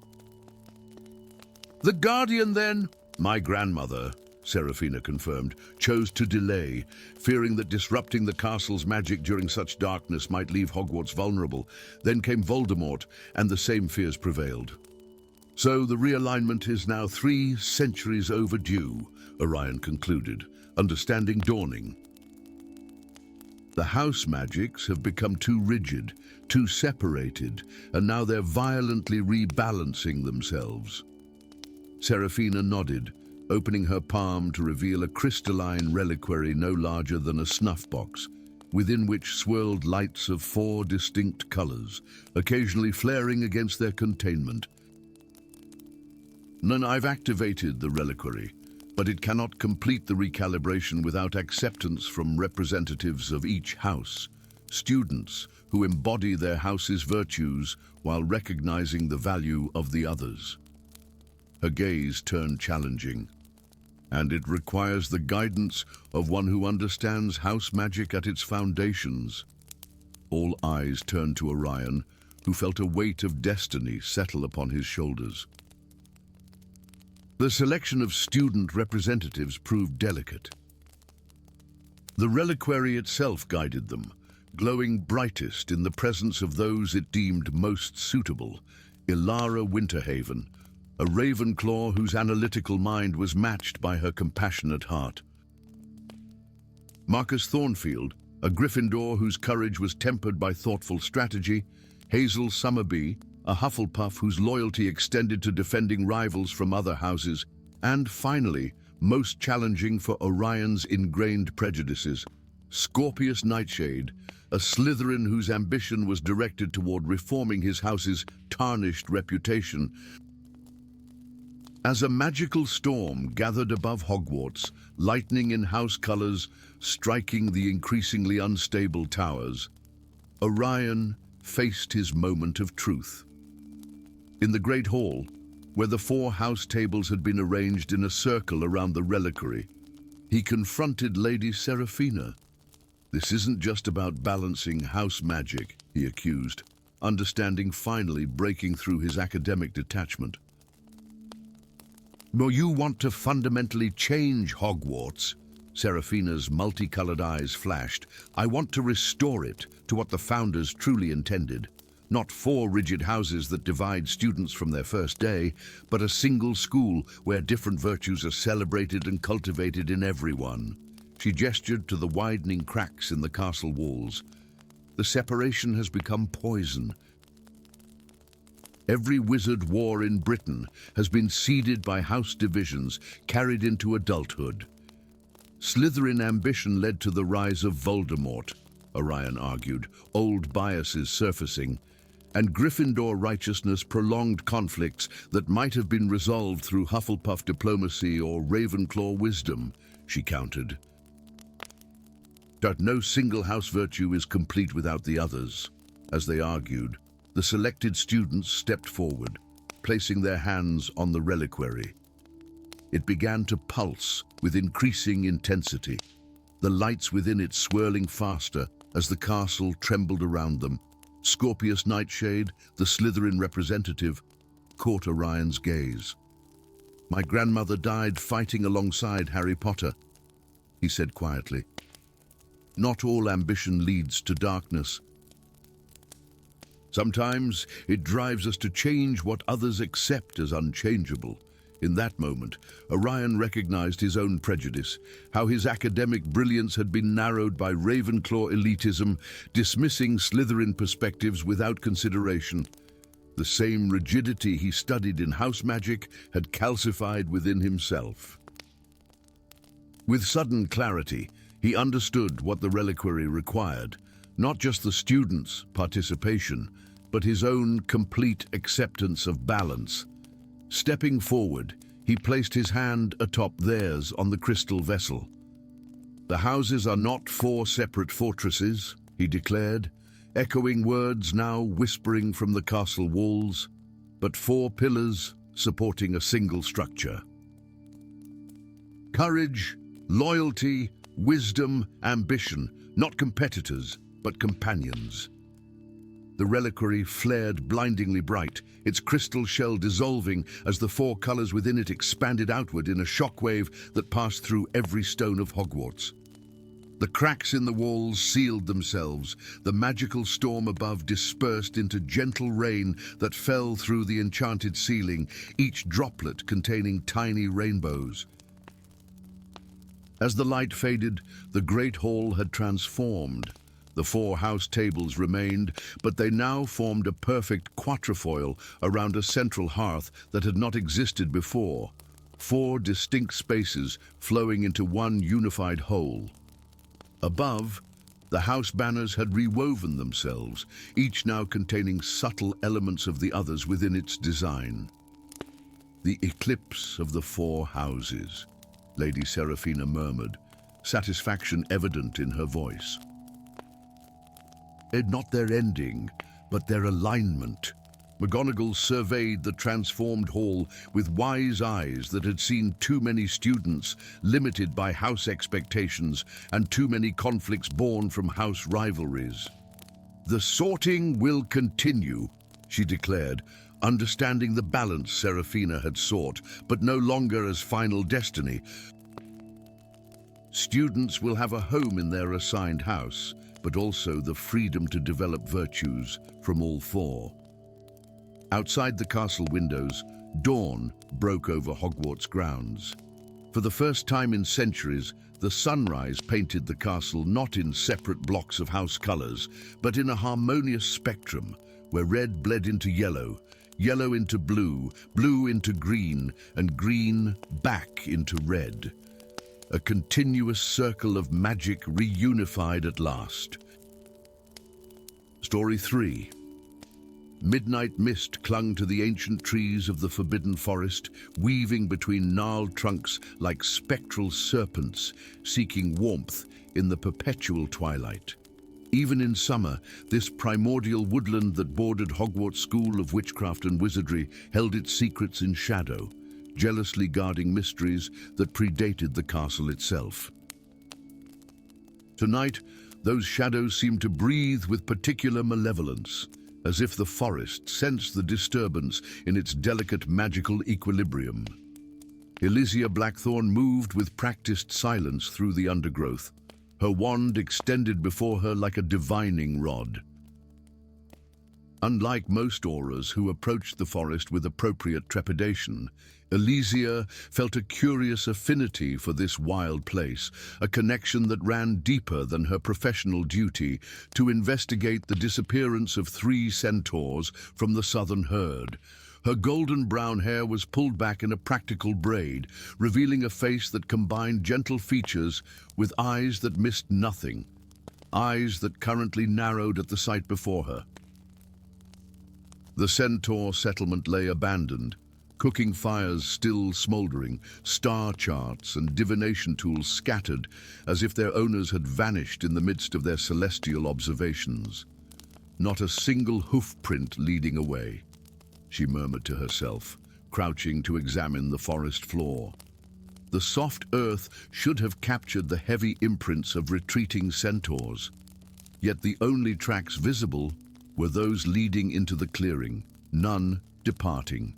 "The Guardian, then?" "My grandmother," Seraphina confirmed, "chose to delay, fearing that disrupting the castle's magic during such darkness might leave Hogwarts vulnerable. Then came Voldemort, and the same fears prevailed. So the realignment is now 3 centuries overdue," Orion concluded, understanding dawning. "The house magics have become too rigid, too separated, and now they're violently rebalancing themselves." Seraphina nodded, opening her palm to reveal a crystalline reliquary no larger than a snuff box, within which swirled lights of 4 distinct colors, occasionally flaring against their containment. "None, I've activated the reliquary, but it cannot complete the recalibration without acceptance from representatives of each house, students who embody their house's virtues while recognizing the value of the others." Her gaze turned challenging. "And it requires the guidance of one who understands house magic at its foundations." All eyes turned to Orion, who felt a weight of destiny settle upon his shoulders. The selection of student representatives proved delicate. The reliquary itself guided them, glowing brightest in the presence of those it deemed most suitable: Elara Winterhaven, a Ravenclaw whose analytical mind was matched by her compassionate heart; Marcus Thornfield, a Gryffindor whose courage was tempered by thoughtful strategy; Hazel Summerby, a Hufflepuff whose loyalty extended to defending rivals from other houses; and finally, most challenging for Orion's ingrained prejudices, Scorpius Nightshade, a Slytherin whose ambition was directed toward reforming his house's tarnished reputation. As a magical storm gathered above Hogwarts, lightning in house colors striking the increasingly unstable towers, Orion faced his moment of truth. In the Great Hall, where the 4 house tables had been arranged in a circle around the reliquary, he confronted Lady Seraphina. "This isn't just about balancing house magic," he accused, understanding finally breaking through his academic detachment. "Well, you want to fundamentally change Hogwarts," Seraphina's multicolored eyes flashed. "I want to restore it to what the founders truly intended. Not 4 rigid houses that divide students from their first day, but a single school where different virtues are celebrated and cultivated in everyone." She gestured to the widening cracks in the castle walls. "The separation has become poison. Every wizard war in Britain has been seeded by house divisions carried into adulthood. Slytherin ambition led to the rise of Voldemort, Orion argued, old biases surfacing, and Gryffindor righteousness prolonged conflicts that might have been resolved through Hufflepuff diplomacy or Ravenclaw wisdom, she countered. That no single house virtue is complete without the others. As they argued, the selected students stepped forward, placing their hands on the reliquary. It began to pulse with increasing intensity, the lights within it swirling faster as the castle trembled around them. Scorpius Nightshade, the Slytherin representative, caught Orion's gaze. "My grandmother died fighting alongside Harry Potter," he said quietly. "Not all ambition leads to darkness. Sometimes it drives us to change what others accept as unchangeable." In that moment, Orion recognized his own prejudice, how his academic brilliance had been narrowed by Ravenclaw elitism, dismissing Slytherin perspectives without consideration. The same rigidity he studied in house magic had calcified within himself. With sudden clarity, he understood what the reliquary required, not just the students' participation, but his own complete acceptance of balance. Stepping forward, he placed his hand atop theirs on the crystal vessel. "The houses are not 4 separate fortresses," he declared, echoing words now whispering from the castle walls, "but 4 pillars supporting a single structure. Courage, loyalty, wisdom, ambition, not competitors, but companions." The reliquary flared blindingly bright, its crystal shell dissolving as the 4 colors within it expanded outward in a shockwave that passed through every stone of Hogwarts. The cracks in the walls sealed themselves, the magical storm above dispersed into gentle rain that fell through the enchanted ceiling, each droplet containing tiny rainbows. As the light faded, the great hall had transformed. The 4 house tables remained, but they now formed a perfect quatrefoil around a central hearth that had not existed before. 4 distinct spaces flowing into one unified whole. Above, the house banners had rewoven themselves, each now containing subtle elements of the others within its design. "The eclipse of the 4 houses," Lady Seraphina murmured, satisfaction evident in her voice. Not their ending, but their alignment. McGonagall surveyed the transformed hall with wise eyes that had seen too many students limited by house expectations and too many conflicts born from house rivalries. "The sorting will continue," she declared, understanding the balance Seraphina had sought, but no longer as final destiny. Students will have a home in their assigned house, but also the freedom to develop virtues from all 4. Outside the castle windows, dawn broke over Hogwarts grounds. For the first time in centuries, the sunrise painted the castle not in separate blocks of house colors, but in a harmonious spectrum, where red bled into yellow, yellow into blue, blue into green, and green back into red. A continuous circle of magic reunified at last. Story 3. Midnight mist clung to the ancient trees of the forbidden forest, weaving between gnarled trunks like spectral serpents, seeking warmth in the perpetual twilight. Even in summer, this primordial woodland that bordered Hogwarts School of Witchcraft and Wizardry held its secrets in shadow, jealously guarding mysteries that predated the castle itself. Tonight, those shadows seemed to breathe with particular malevolence, as if the forest sensed the disturbance in its delicate magical equilibrium. Elysia Blackthorn moved with practiced silence through the undergrowth, her wand extended before her like a divining rod. Unlike most auras who approached the forest with appropriate trepidation, Elysia felt a curious affinity for this wild place, a connection that ran deeper than her professional duty to investigate the disappearance of 3 centaurs from the southern herd. Her golden brown hair was pulled back in a practical braid, revealing a face that combined gentle features with eyes that missed nothing, eyes that currently narrowed at the sight before her. The centaur settlement lay abandoned, cooking fires still smoldering, star charts and divination tools scattered as if their owners had vanished in the midst of their celestial observations. Not a single hoof print leading away, she murmured to herself, crouching to examine the forest floor. The soft earth should have captured the heavy imprints of retreating centaurs, yet the only tracks visible were those leading into the clearing, none departing.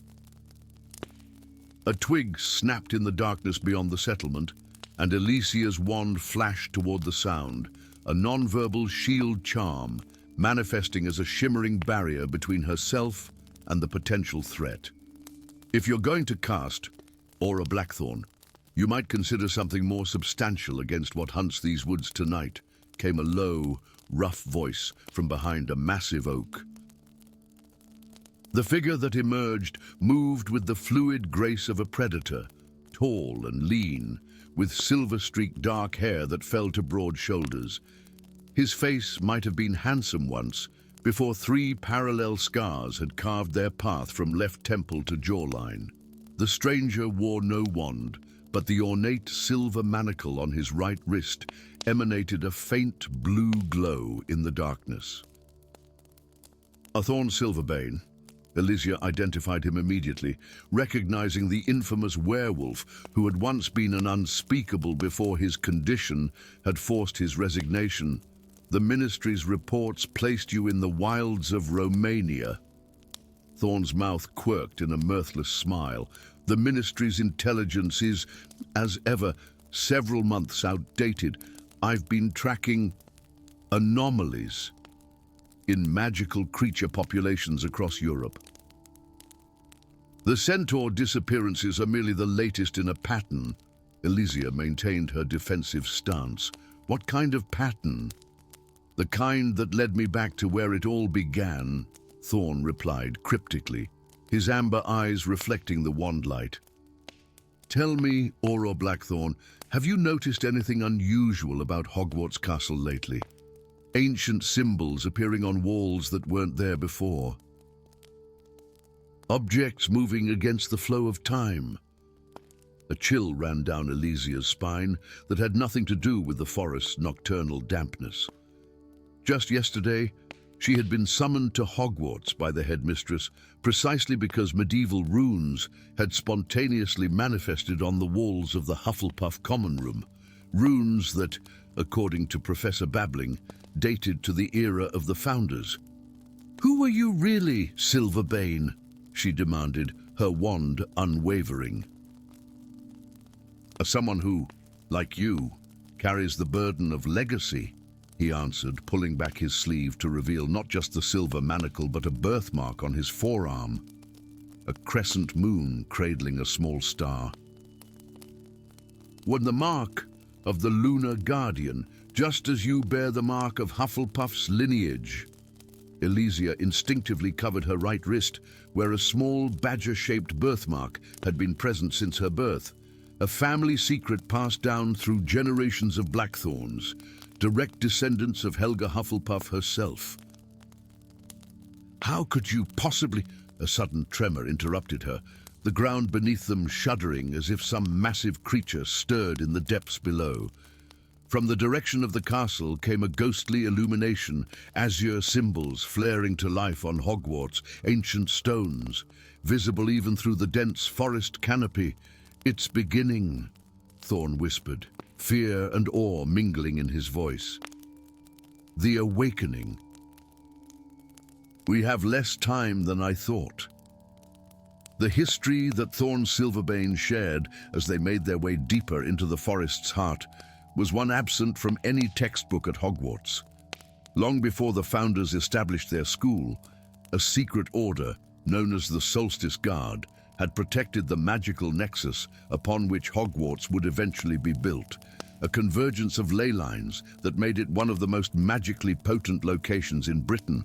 A twig snapped in the darkness beyond the settlement, and Elysia's wand flashed toward the sound, a non-verbal shield charm, manifesting as a shimmering barrier between herself and the potential threat. If you're going to cast Elara Blackthorn, you might consider something more substantial against what hunts these woods tonight, came a low, rough voice from behind a massive oak. The figure that emerged moved with the fluid grace of a predator, tall and lean, with silver-streaked dark hair that fell to broad shoulders. His face might have been handsome once, before 3 parallel scars had carved their path from left temple to jawline. The stranger wore no wand, but the ornate silver manacle on his right wrist emanated a faint blue glow in the darkness. A Thorn Silverbane, Elysia identified him immediately, recognizing the infamous werewolf who had once been an unspeakable before his condition had forced his resignation. The Ministry's reports placed you in the wilds of Romania. Thorn's mouth quirked in a mirthless smile. The Ministry's intelligence is, as ever, several months outdated. I've been tracking anomalies in magical creature populations across Europe. The centaur disappearances are merely the latest in a pattern. Elysia maintained her defensive stance. What kind of pattern? The kind that led me back to where it all began, Thorn replied cryptically, his amber eyes reflecting the wand light. Tell me, Elara Blackthorn, have you noticed anything unusual about Hogwarts Castle lately? Ancient symbols appearing on walls that weren't there before. Objects moving against the flow of time. A chill ran down Elysia's spine that had nothing to do with the forest's nocturnal dampness. Just yesterday, she had been summoned to Hogwarts by the headmistress precisely because medieval runes had spontaneously manifested on the walls of the Hufflepuff common room. Runes that, according to Professor Babbling, dated to the era of the founders. "Who are you really, Silverbane?" she demanded, her wand unwavering. "Someone who, like you, carries the burden of legacy," he answered, pulling back his sleeve to reveal not just the silver manacle but a birthmark on his forearm, a crescent moon cradling a small star. "When the mark of the lunar guardian, just as you bear the mark of Hufflepuff's lineage." Elysia instinctively covered her right wrist, where a small badger-shaped birthmark had been present since her birth, a family secret passed down through generations of Blackthorns, direct descendants of Helga Hufflepuff herself. "How could you possibly—" A sudden tremor interrupted her, the ground beneath them shuddering as if some massive creature stirred in the depths below. From the direction of the castle came a ghostly illumination, azure symbols flaring to life on Hogwarts' ancient stones, visible even through the dense forest canopy. "It's beginning," Thorn whispered, fear and awe mingling in his voice. "The awakening. We have less time than I thought." The history that Thorn Silverbane shared as they made their way deeper into the forest's heart was one absent from any textbook at Hogwarts. Long before the founders established their school, a secret order, known as the Solstice Guard, had protected the magical nexus upon which Hogwarts would eventually be built, a convergence of ley lines that made it one of the most magically potent locations in Britain.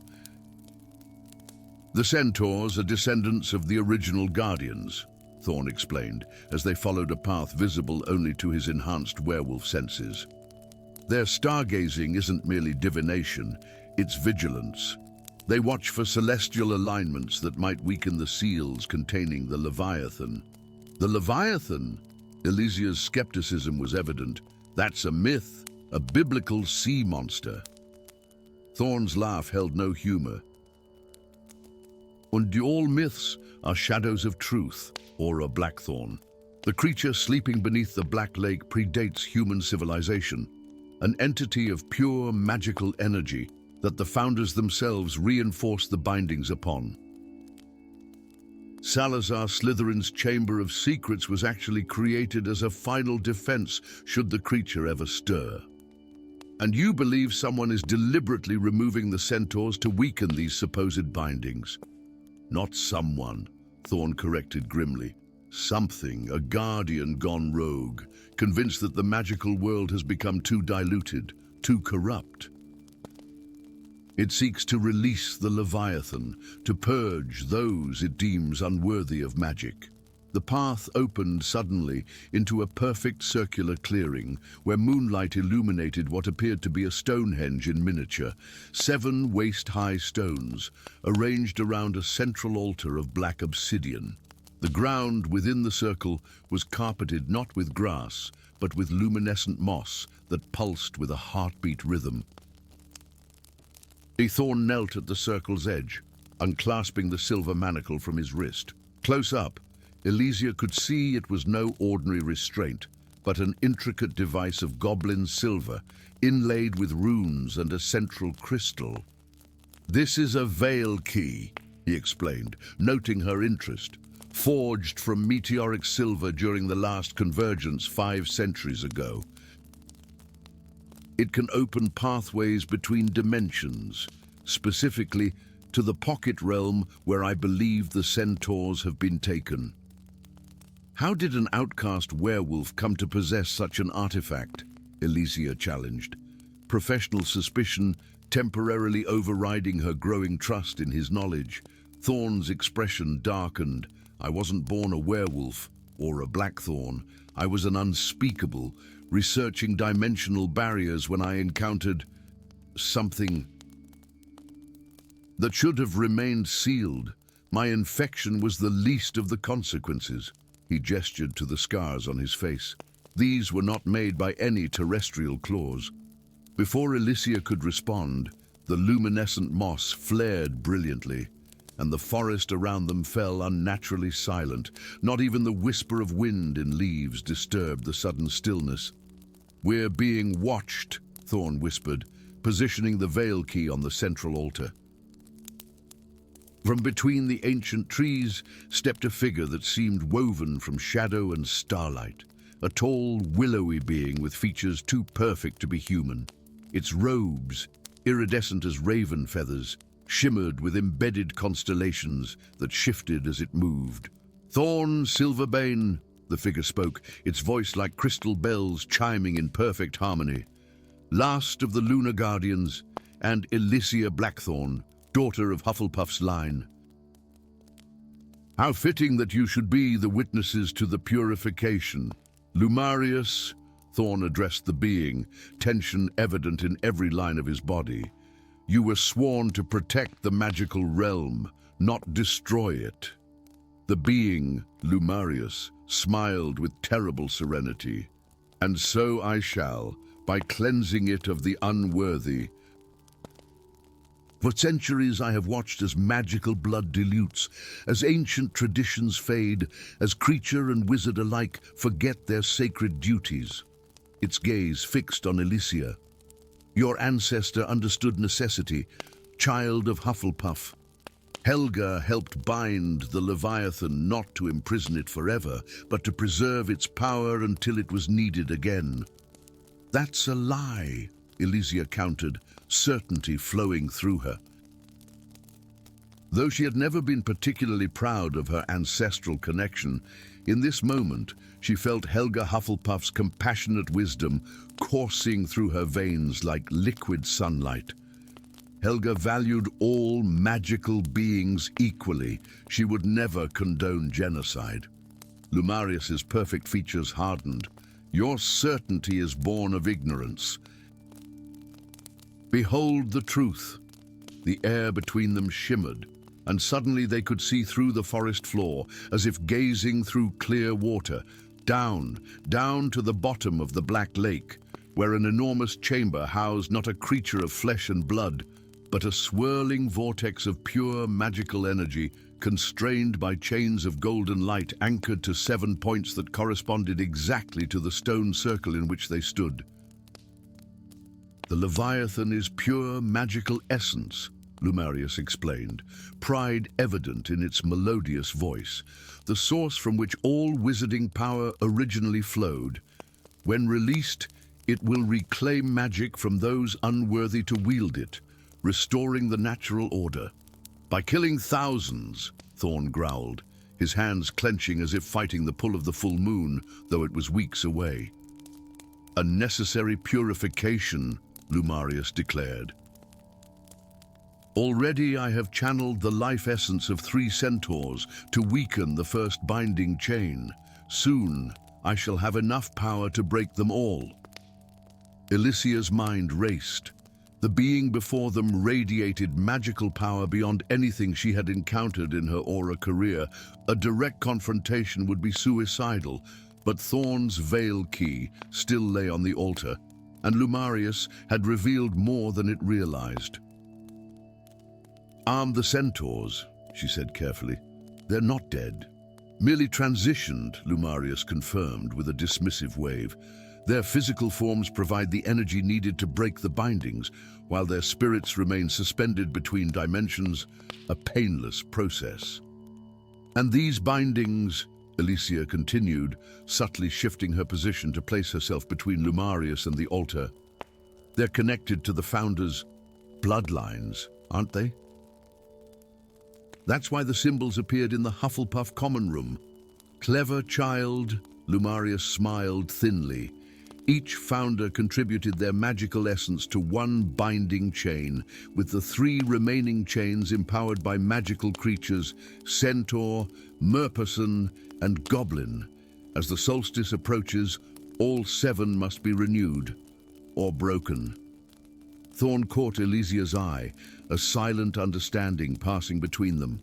The centaurs are descendants of the original guardians, Thorn explained, as they followed a path visible only to his enhanced werewolf senses. Their stargazing isn't merely divination, it's vigilance. They watch for celestial alignments that might weaken the seals containing the Leviathan. The Leviathan? Elysia's skepticism was evident. That's a myth, a biblical sea monster. Thorn's laugh held no humor. And all myths are shadows of truth, Elara Blackthorn. The creature sleeping beneath the Black Lake predates human civilization, an entity of pure magical energy that the founders themselves reinforced the bindings upon. Salazar Slytherin's Chamber of Secrets was actually created as a final defense should the creature ever stir. And you believe someone is deliberately removing the centaurs to weaken these supposed bindings? Not someone, Thorn corrected grimly. Something, a guardian gone rogue, convinced that the magical world has become too diluted, too corrupt. It seeks to release the Leviathan, to purge those it deems unworthy of magic. The path opened suddenly into a perfect circular clearing where moonlight illuminated what appeared to be a Stonehenge in miniature, 7 waist-high stones arranged around a central altar of black obsidian. The ground within the circle was carpeted not with grass, but with luminescent moss that pulsed with a heartbeat rhythm. Thorn knelt at the circle's edge, unclasping the silver manacle from his wrist. Close up, Elysia could see it was no ordinary restraint, but an intricate device of goblin silver, inlaid with runes and a central crystal. This is a veil key, he explained, noting her interest. Forged from meteoric silver during the last convergence 5 centuries ago. It can open pathways between dimensions, specifically to the pocket realm where I believe the centaurs have been taken. How did an outcast werewolf come to possess such an artifact? Elysia challenged, professional suspicion temporarily overriding her growing trust in his knowledge. Thorn's expression darkened. I wasn't born a werewolf or a blackthorn. I was an unspeakable, researching dimensional barriers when I encountered something that should have remained sealed. My infection was the least of the consequences. He gestured to the scars on his face. These were not made by any terrestrial claws. Before Elysia could respond, the luminescent moss flared brilliantly, and the forest around them fell unnaturally silent. Not even the whisper of wind in leaves disturbed the sudden stillness. We're being watched, Thorn whispered, positioning the veil key on the central altar. From between the ancient trees stepped a figure that seemed woven from shadow and starlight, a tall, willowy being with features too perfect to be human. Its robes, iridescent as raven feathers, shimmered with embedded constellations that shifted as it moved. Thorn Silverbane, the figure spoke, its voice like crystal bells chiming in perfect harmony. Last of the Lunar Guardians, and Elysia Blackthorn, daughter of Hufflepuff's line. How fitting that you should be the witnesses to the purification. Lumarius, Thorn addressed the being, tension evident in every line of his body. You were sworn to protect the magical realm, not destroy it. The being, Lumarius, smiled with terrible serenity. And so I shall, by cleansing it of the unworthy. For centuries I have watched as magical blood dilutes, as ancient traditions fade, as creature and wizard alike forget their sacred duties. Its gaze fixed on Elysia. Your ancestor understood necessity, child of Hufflepuff. Helga helped bind the Leviathan not to imprison it forever, but to preserve its power until it was needed again. That's a lie, Elysia countered, certainty flowing through her. Though she had never been particularly proud of her ancestral connection, in this moment she felt Helga Hufflepuff's compassionate wisdom coursing through her veins like liquid sunlight. Helga valued all magical beings equally. She would never condone genocide. Lumarius's perfect features hardened. Your certainty is born of ignorance. Behold the truth. The air between them shimmered, and suddenly they could see through the forest floor, as if gazing through clear water, down to the bottom of the Black Lake, where an enormous chamber housed not a creature of flesh and blood, but a swirling vortex of pure magical energy, constrained by chains of golden light anchored to 7 points that corresponded exactly to the stone circle in which they stood. The Leviathan is pure magical essence, Lumarius explained, pride evident in its melodious voice, the source from which all wizarding power originally flowed. When released, it will reclaim magic from those unworthy to wield it, restoring the natural order. By killing thousands, Thorn growled, his hands clenching as if fighting the pull of the full moon, though it was weeks away. A necessary purification, Lumarius declared. Already I have channeled the life essence of 3 centaurs to weaken the first binding chain. Soon I shall have enough power to break them all. Elysia's mind raced. The being before them radiated magical power beyond anything she had encountered in her aura career. A direct confrontation would be suicidal, but Thorn's veil key still lay on the altar, and Lumarius had revealed more than it realized. Arm the centaurs, she said carefully. They're not dead. Merely transitioned, Lumarius confirmed with a dismissive wave. Their physical forms provide the energy needed to break the bindings, while their spirits remain suspended between dimensions, a painless process. And these bindings, Elysia continued, subtly shifting her position to place herself between Lumarius and the altar. They're connected to the Founder's bloodlines, aren't they? That's why the symbols appeared in the Hufflepuff common room. Clever child, Lumarius smiled thinly. Each founder contributed their magical essence to one binding chain, with the 3 remaining chains empowered by magical creatures, centaur, merperson, and goblin. As the solstice approaches, all 7 must be renewed, or broken. Thorn caught Elysia's eye, a silent understanding passing between them.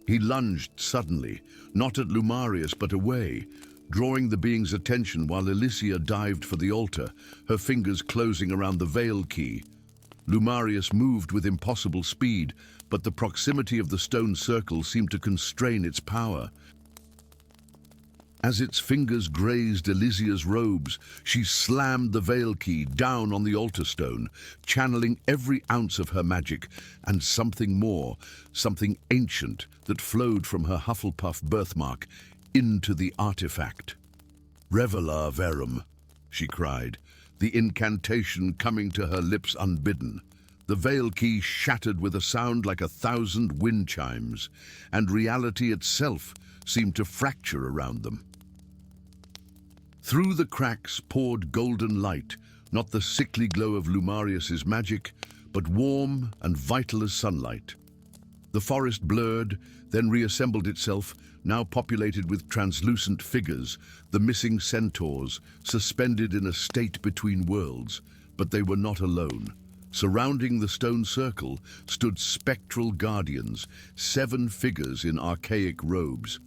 He lunged suddenly, not at Lumarius but away, drawing the being's attention while Elysia dived for the altar, her fingers closing around the veil key. Lumarius moved with impossible speed, but the proximity of the stone circle seemed to constrain its power. As its fingers grazed Elysia's robes, she slammed the veil key down on the altar stone, channeling every ounce of her magic, and something more, something ancient that flowed from her Hufflepuff birthmark into the artifact. "Revelar verum," she cried, the incantation coming to her lips unbidden. The veil key shattered with a sound like 1,000 wind chimes, and reality itself seemed to fracture around them. Through the cracks poured golden light, not the sickly glow of Lumarius's magic, but warm and vital as sunlight. The forest blurred, then reassembled itself, now populated with translucent figures, the missing centaurs, suspended in a state between worlds. But they were not alone. Surrounding the stone circle stood spectral guardians, 7 figures in archaic robes.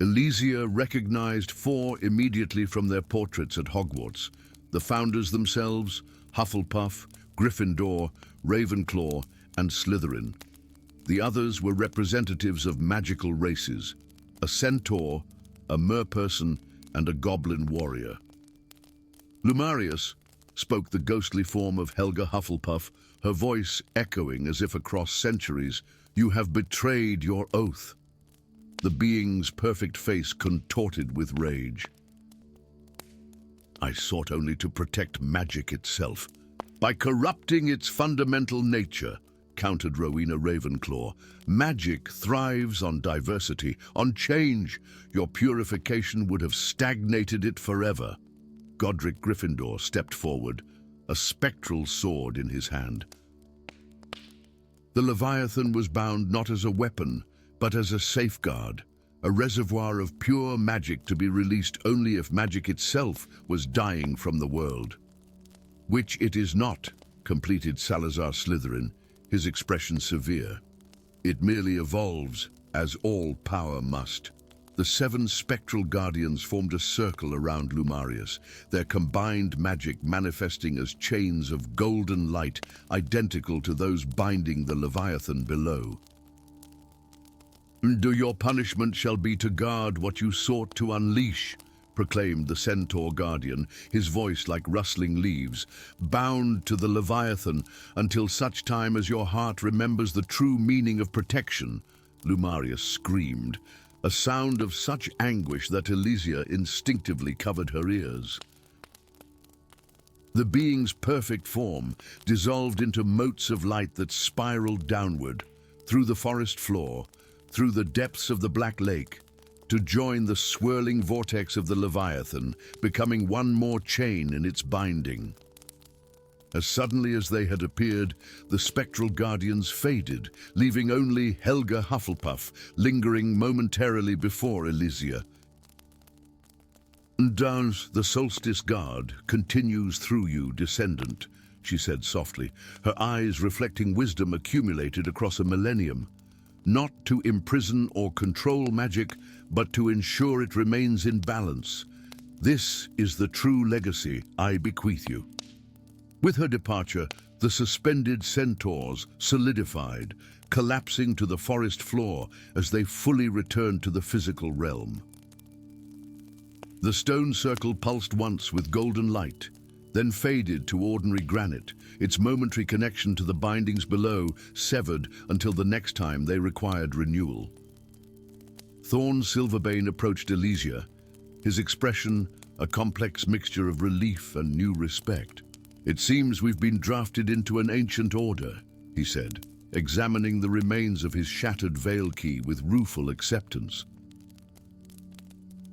Elysia recognized 4 immediately from their portraits at Hogwarts. The founders themselves, Hufflepuff, Gryffindor, Ravenclaw, and Slytherin. The others were representatives of magical races, a centaur, a merperson, and a goblin warrior. Lumarius spoke the ghostly form of Helga Hufflepuff, her voice echoing as if across centuries. "You have betrayed your oath." The being's perfect face contorted with rage. "I sought only to protect magic itself, by corrupting its fundamental nature," countered Rowena Ravenclaw. "Magic thrives on diversity, on change. Your purification would have stagnated it forever." Godric Gryffindor stepped forward, a spectral sword in his hand. The Leviathan was bound not as a weapon, but as a safeguard, a reservoir of pure magic to be released only if magic itself was dying from the world. "Which it is not," completed Salazar Slytherin, his expression severe. "It merely evolves, as all power must." The 7 spectral guardians formed a circle around Lumarius, their combined magic manifesting as chains of golden light identical to those binding the Leviathan below. "Your punishment shall be to guard what you sought to unleash," proclaimed the Centaur Guardian, his voice like rustling leaves. "Bound to the Leviathan until such time as your heart remembers the true meaning of protection." Lumarius screamed, a sound of such anguish that Elysia instinctively covered her ears. The being's perfect form dissolved into motes of light that spiraled downward, through the forest floor, through the depths of the Black Lake, to join the swirling vortex of the Leviathan, becoming one more chain in its binding. As suddenly as they had appeared, the spectral guardians faded, leaving only Helga Hufflepuff lingering momentarily before Elysia. "Down the Solstice Guard continues through you, descendant," she said softly, her eyes reflecting wisdom accumulated across a millennium. "Not to imprison or control magic, but to ensure it remains in balance. This is the true legacy I bequeath you." With her departure, the suspended centaurs solidified, collapsing to the forest floor as they fully returned to the physical realm. The stone circle pulsed once with golden light, then faded to ordinary granite, its momentary connection to the bindings below severed until the next time they required renewal. Thorn Silverbane approached Elysia, his expression a complex mixture of relief and new respect. "It seems we've been drafted into an ancient order," he said, examining the remains of his shattered veil key with rueful acceptance.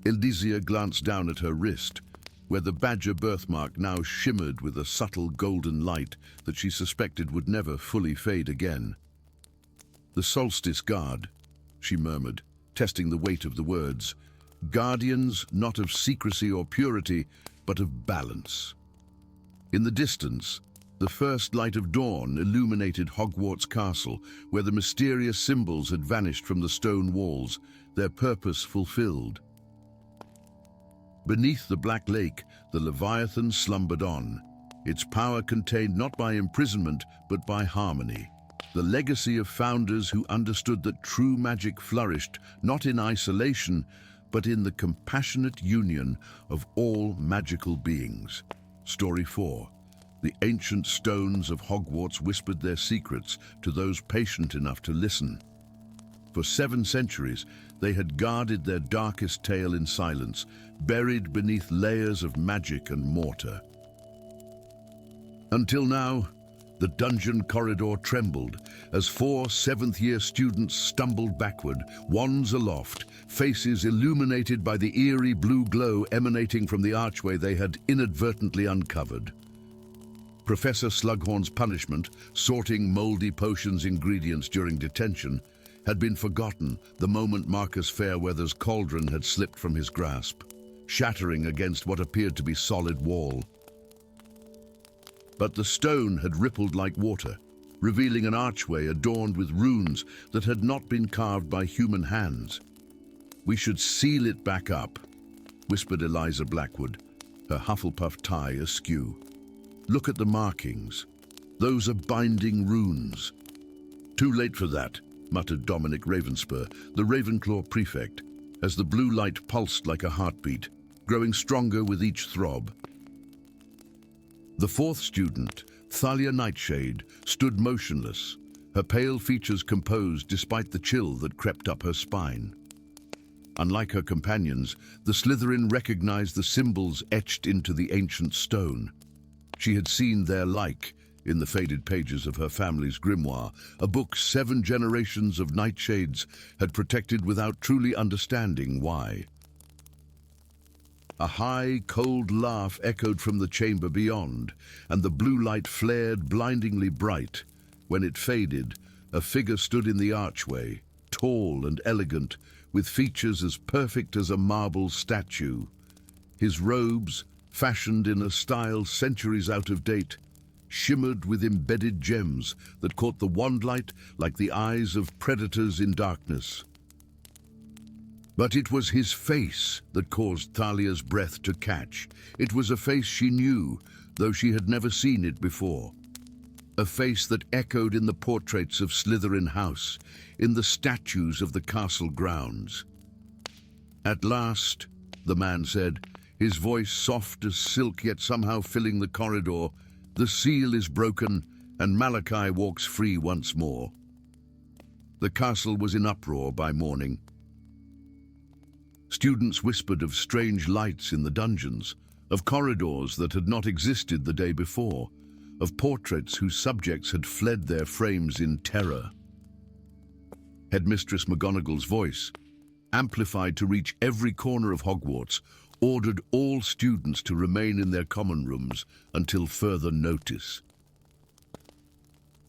Elysia glanced down at her wrist, where the badger birthmark now shimmered with a subtle golden light that she suspected would never fully fade again. "The Solstice Guard," she murmured, testing the weight of the words. "Guardians not of secrecy or purity, but of balance." In the distance, the first light of dawn illuminated Hogwarts Castle, where the mysterious symbols had vanished from the stone walls, their purpose fulfilled. Beneath the Black Lake, the Leviathan slumbered on, its power contained not by imprisonment, but by harmony. The legacy of founders who understood that true magic flourished not in isolation, but in the compassionate union of all magical beings. Story 4. The ancient stones of Hogwarts whispered their secrets to those patient enough to listen. For 7 centuries, they had guarded their darkest tale in silence, buried beneath layers of magic and mortar. Until now, the dungeon corridor trembled as 4 7th-year students stumbled backward, wands aloft, faces illuminated by the eerie blue glow emanating from the archway they had inadvertently uncovered. Professor Slughorn's punishment, sorting moldy potions ingredients during detention, had been forgotten the moment Marcus Fairweather's cauldron had slipped from his grasp, shattering against what appeared to be solid wall. But the stone had rippled like water, revealing an archway adorned with runes that had not been carved by human hands. "We should seal it back up," whispered Elysia Blackwood, her Hufflepuff tie askew. "Look at the markings. Those are binding runes." "Too late for that," muttered Dominic Ravenspur, the Ravenclaw prefect, as the blue light pulsed like a heartbeat, growing stronger with each throb. The 4th student, Thalia Nightshade, stood motionless, her pale features composed despite the chill that crept up her spine. Unlike her companions, the Slytherin recognized the symbols etched into the ancient stone. She had seen their like in the faded pages of her family's grimoire, a book 7 generations of Nightshades had protected without truly understanding why. A high, cold laugh echoed from the chamber beyond, and the blue light flared blindingly bright. When it faded, a figure stood in the archway, tall and elegant, with features as perfect as a marble statue. His robes, fashioned in a style centuries out of date, shimmered with embedded gems that caught the wandlight like the eyes of predators in darkness. But it was his face that caused Thalia's breath to catch. It was a face she knew, though she had never seen it before. A face that echoed in the portraits of Slytherin House, in the statues of the castle grounds. "At last," the man said, his voice soft as silk yet somehow filling the corridor, "the seal is broken and Malachi walks free once more." The castle was in uproar by morning. Students whispered of strange lights in the dungeons, of corridors that had not existed the day before, of portraits whose subjects had fled their frames in terror. Headmistress McGonagall's voice, amplified to reach every corner of Hogwarts, ordered all students to remain in their common rooms until further notice.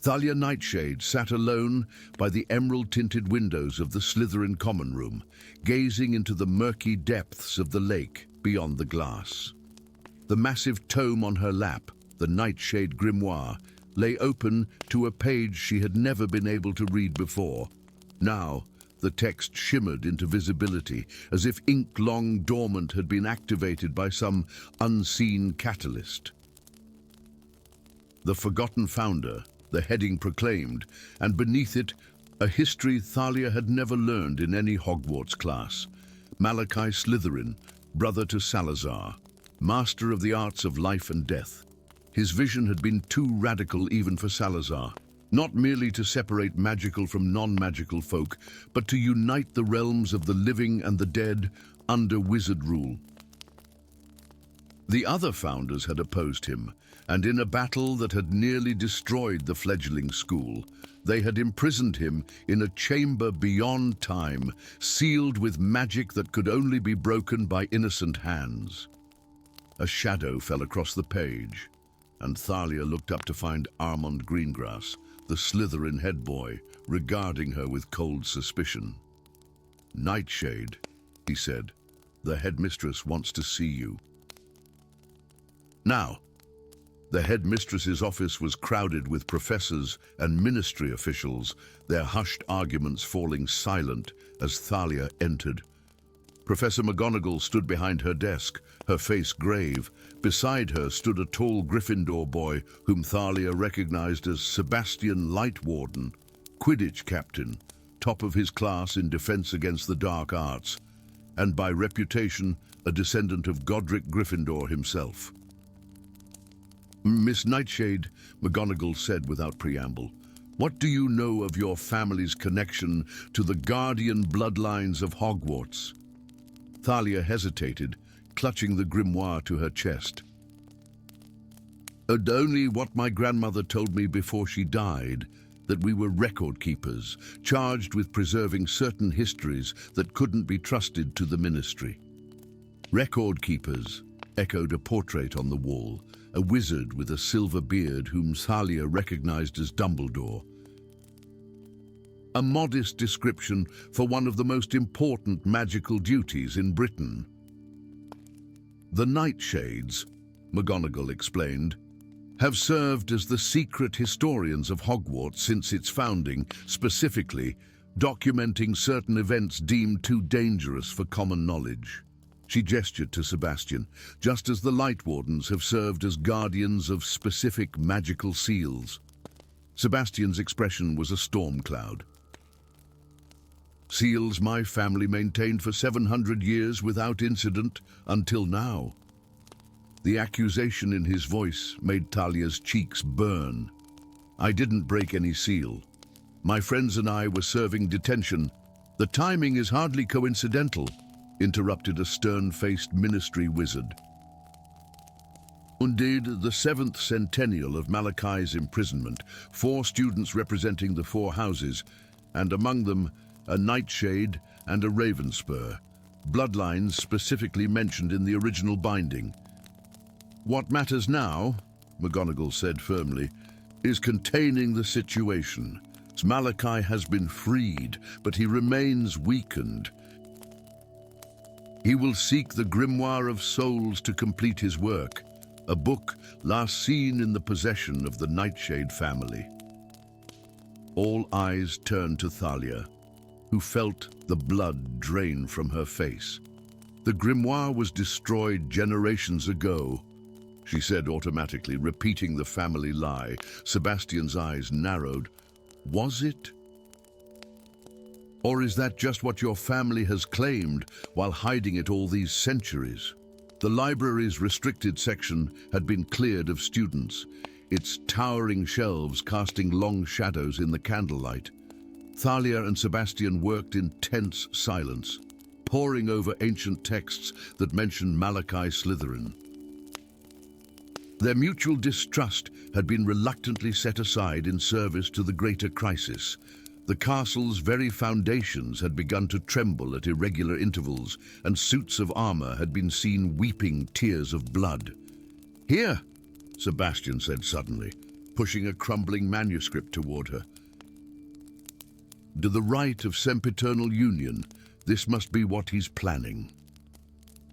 Thalia Nightshade sat alone by the emerald-tinted windows of the Slytherin common room, gazing into the murky depths of the lake beyond the glass. The massive tome on her lap, the Nightshade Grimoire, lay open to a page she had never been able to read before. Now, the text shimmered into visibility, as if ink long dormant had been activated by some unseen catalyst. "The Forgotten Founder," the heading proclaimed, and beneath it, a history Thalia had never learned in any Hogwarts class. Malachi Slytherin, brother to Salazar, master of the arts of life and death. His vision had been too radical even for Salazar, not merely to separate magical from non-magical folk, but to unite the realms of the living and the dead under wizard rule. The other founders had opposed him, and in a battle that had nearly destroyed the fledgling school, they had imprisoned him in a chamber beyond time, sealed with magic that could only be broken by innocent hands. A shadow fell across the page, and Thalia looked up to find Armand Greengrass, the Slytherin head boy, regarding her with cold suspicion. "Nightshade," he said, "the headmistress wants to see you." Now, the headmistress's office was crowded with professors and ministry officials, their hushed arguments falling silent as Thalia entered. Professor McGonagall stood behind her desk, her face grave. Beside her stood a tall Gryffindor boy whom Thalia recognized as Sebastian Lightwarden, Quidditch captain, top of his class in defense against the dark arts, and by reputation a descendant of Godric Gryffindor himself. "Miss Nightshade," McGonagall said without preamble, "what do you know of your family's connection to the guardian bloodlines of Hogwarts?" Thalia hesitated, clutching the grimoire to her chest. "Only what my grandmother told me before she died, that we were record keepers, charged with preserving certain histories that couldn't be trusted to the ministry." "Record keepers," echoed a portrait on the wall, a wizard with a silver beard whom Thalia recognized as Dumbledore. A modest description for one of the most important magical duties in Britain. "The Nightshades," McGonagall explained, "have served as the secret historians of Hogwarts since its founding, specifically documenting certain events deemed too dangerous for common knowledge." She gestured to Sebastian, "just as the Lightwardens have served as guardians of specific magical seals." Sebastian's expression was a storm cloud. "Seals my family maintained for 700 years without incident, until now." The accusation in his voice made Thalia's cheeks burn. "I didn't break any seal. My friends and I were serving detention. The timing is hardly coincidental," interrupted a stern-faced ministry wizard. Indeed, the 7th centennial of Malachi's imprisonment, 4 students representing the 4 houses, and among them a Nightshade and a Ravenspur, bloodlines specifically mentioned in the original binding. What matters now, McGonagall said firmly, is containing the situation. Malachi has been freed, but he remains weakened. He will seek the Grimoire of Souls to complete his work, a book last seen in the possession of the Nightshade family. All eyes turned to Thalia, who felt the blood drain from her face. The grimoire was destroyed generations ago, she said automatically, repeating the family lie. Sebastian's eyes narrowed. Was it? Or is that just what your family has claimed while hiding it all these centuries? The library's restricted section had been cleared of students, its towering shelves casting long shadows in the candlelight. Thalia and Sebastian worked in tense silence, poring over ancient texts that mentioned Malachi Slytherin. Their mutual distrust had been reluctantly set aside in service to the greater crisis. The castle's very foundations had begun to tremble at irregular intervals, and suits of armor had been seen weeping tears of blood. "Here," Sebastian said suddenly, pushing a crumbling manuscript toward her. To the rite of sempiternal union, this must be what he's planning.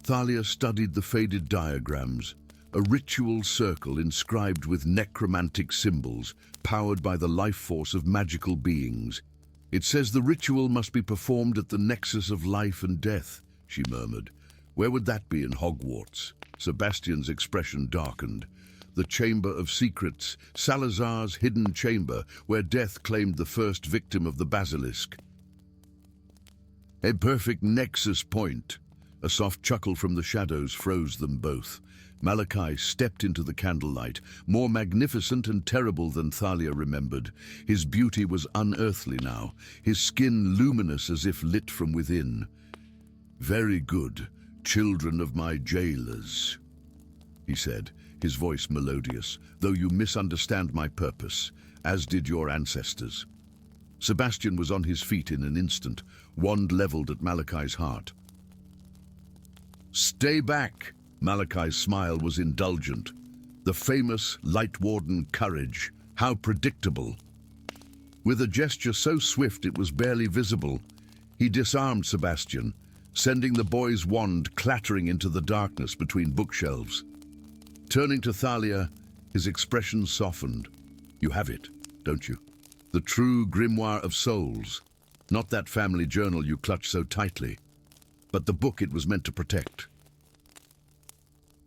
Thalia studied the faded diagrams, a ritual circle inscribed with necromantic symbols, powered by the life force of magical beings. "It says the ritual must be performed at the nexus of life and death," she murmured. "Where would that be in Hogwarts?" Sebastian's expression darkened. The Chamber of Secrets, Salazar's hidden chamber, where death claimed the first victim of the basilisk. A perfect nexus point. A soft chuckle from the shadows froze them both. Malachi stepped into the candlelight, more magnificent and terrible than Thalia remembered. His beauty was unearthly now, his skin luminous as if lit from within. "Very good, children of my jailers," he said, his voice melodious, "though you misunderstand my purpose, as did your ancestors." Sebastian was on his feet in an instant, wand leveled at Malachi's heart. "Stay back!" Malachi's smile was indulgent. The famous Light Warden courage, how predictable. With a gesture so swift it was barely visible, he disarmed Sebastian, sending the boy's wand clattering into the darkness between bookshelves. Turning to Thalia, his expression softened. "You have it, don't you? The true Grimoire of Souls. Not that family journal you clutch so tightly, but the book it was meant to protect.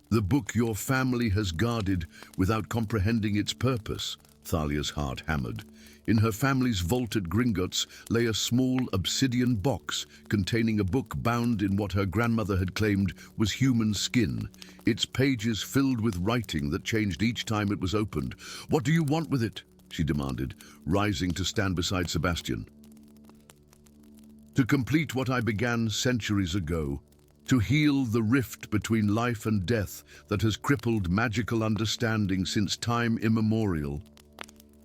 The book your family has guarded without comprehending its purpose," Thalia's heart hammered. In her family's vault at Gringotts lay a small obsidian box containing a book bound in what her grandmother had claimed was human skin, its pages filled with writing that changed each time it was opened. "What do you want with it?" she demanded, rising to stand beside Sebastian. "To complete what I began centuries ago. To heal the rift between life and death that has crippled magical understanding since time immemorial."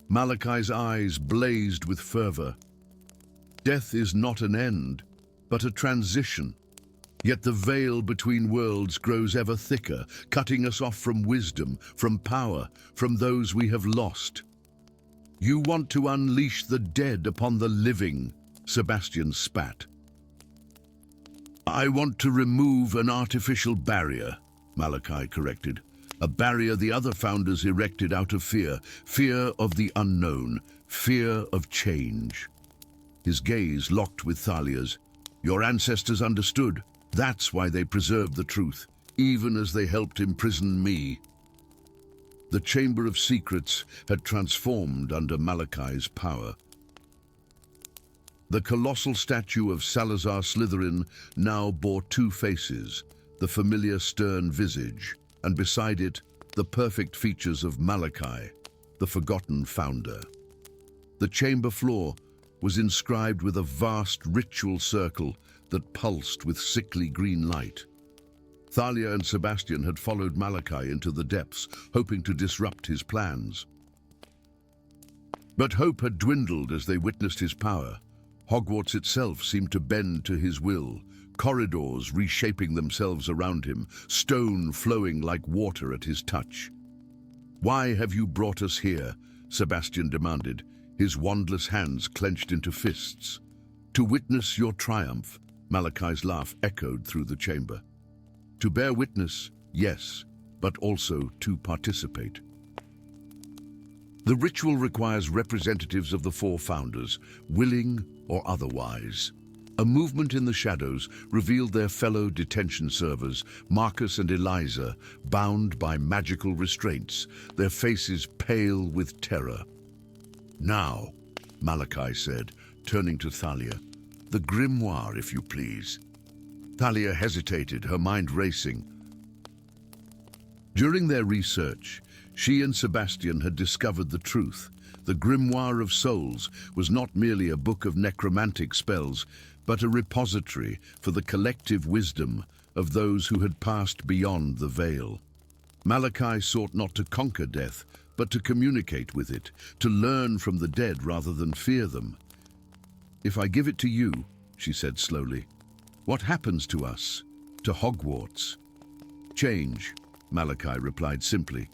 Malachi's eyes blazed with fervor. Death is not an end, but a transition. Yet the veil between worlds grows ever thicker, cutting us off from wisdom, from power, from those we have lost. "You want to unleash the dead upon the living," Sebastian spat. "I want to remove an artificial barrier," Malachi corrected. "A barrier the other founders erected out of fear. Fear of the unknown. Fear of change." His gaze locked with Thalia's. "Your ancestors understood. That's why they preserved the truth, even as they helped imprison me." The Chamber of Secrets had transformed under Malachi's power. The colossal statue of Salazar Slytherin now bore two faces, the familiar stern visage, and beside it, the perfect features of Malachi, the forgotten founder. The chamber floor was inscribed with a vast ritual circle that pulsed with sickly green light. Thalia and Sebastian had followed Malachi into the depths, hoping to disrupt his plans. But hope had dwindled as they witnessed his power. Hogwarts itself seemed to bend to his will, corridors reshaping themselves around him, stone flowing like water at his touch. "Why have you brought us here?" Sebastian demanded, his wandless hands clenched into fists. "To witness your triumph," Malachi's laugh echoed through the chamber. "To bear witness, yes, but also to participate. The ritual requires representatives of the four founders, willing or otherwise." A movement in the shadows revealed their fellow detention servers, Marcus and Elysia, bound by magical restraints, their faces pale with terror. "Now," Malachi said, turning to Thalia, "the grimoire, if you please." Thalia hesitated, her mind racing. During their research, she and Sebastian had discovered the truth. The Grimoire of Souls was not merely a book of necromantic spells, but a repository for the collective wisdom of those who had passed beyond the veil. Malachi sought not to conquer death, but to communicate with it, to learn from the dead rather than fear them. "If I give it to you," she said slowly, "what happens to us, to Hogwarts?" "Change," Malachi replied simply.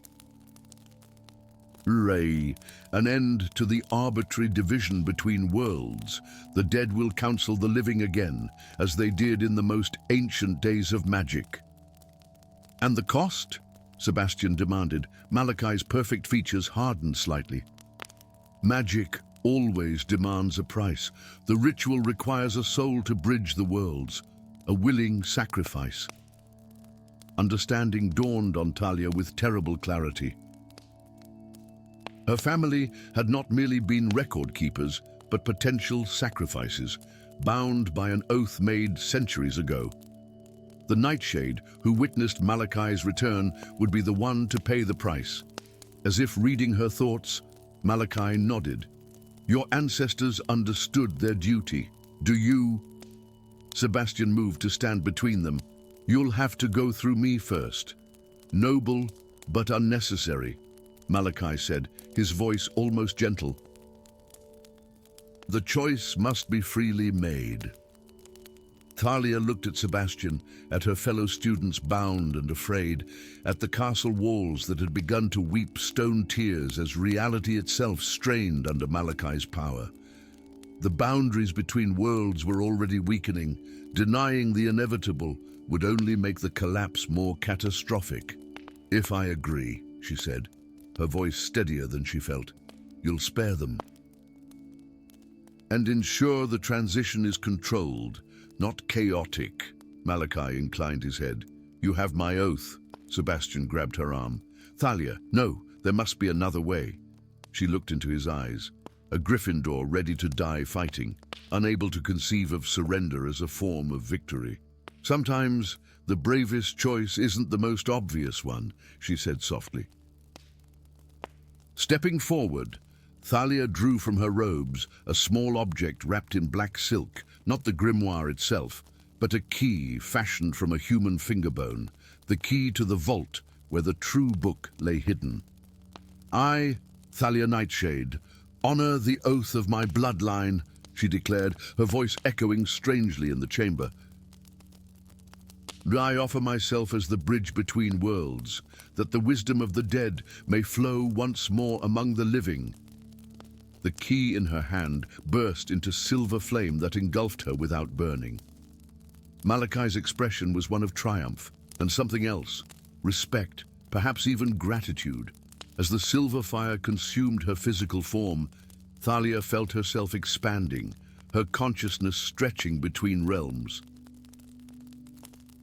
"Ray, an end to the arbitrary division between worlds. The dead will counsel the living again, as they did in the most ancient days of magic." "And the cost?" Sebastian demanded. Malachi's perfect features hardened slightly. "Magic always demands a price. The ritual requires a soul to bridge the worlds, a willing sacrifice." Understanding dawned on Thalia with terrible clarity. Her family had not merely been record keepers, but potential sacrifices, bound by an oath made centuries ago. The Nightshade, who witnessed Malachi's return, would be the one to pay the price. As if reading her thoughts, Malachi nodded. "Your ancestors understood their duty. Do you?" Sebastian moved to stand between them. "You'll have to go through me first." "Noble, but unnecessary," Malachi said, his voice almost gentle. "The choice must be freely made." Thalia looked at Sebastian, at her fellow students bound and afraid, at the castle walls that had begun to weep stone tears as reality itself strained under Malachi's power. The boundaries between worlds were already weakening. Denying the inevitable would only make the collapse more catastrophic. "If I agree," she said, her voice steadier than she felt, "you'll spare them. And ensure the transition is controlled, not chaotic." Malachi inclined his head. "You have my oath." Sebastian grabbed her arm. "Thalia, no, there must be another way." She looked into his eyes, a Gryffindor ready to die fighting, unable to conceive of surrender as a form of victory. "Sometimes the bravest choice isn't the most obvious one," she said softly. Stepping forward, Thalia drew from her robes a small object wrapped in black silk, not the grimoire itself, but a key fashioned from a human fingerbone, the key to the vault where the true book lay hidden. "I, Thalia Nightshade, honor the oath of my bloodline," she declared, her voice echoing strangely in the chamber. "I offer myself as the bridge between worlds, that the wisdom of the dead may flow once more among the living." The key in her hand burst into silver flame that engulfed her without burning. Malachi's expression was one of triumph, and something else, respect, perhaps even gratitude. As the silver fire consumed her physical form, Thalia felt herself expanding, her consciousness stretching between realms.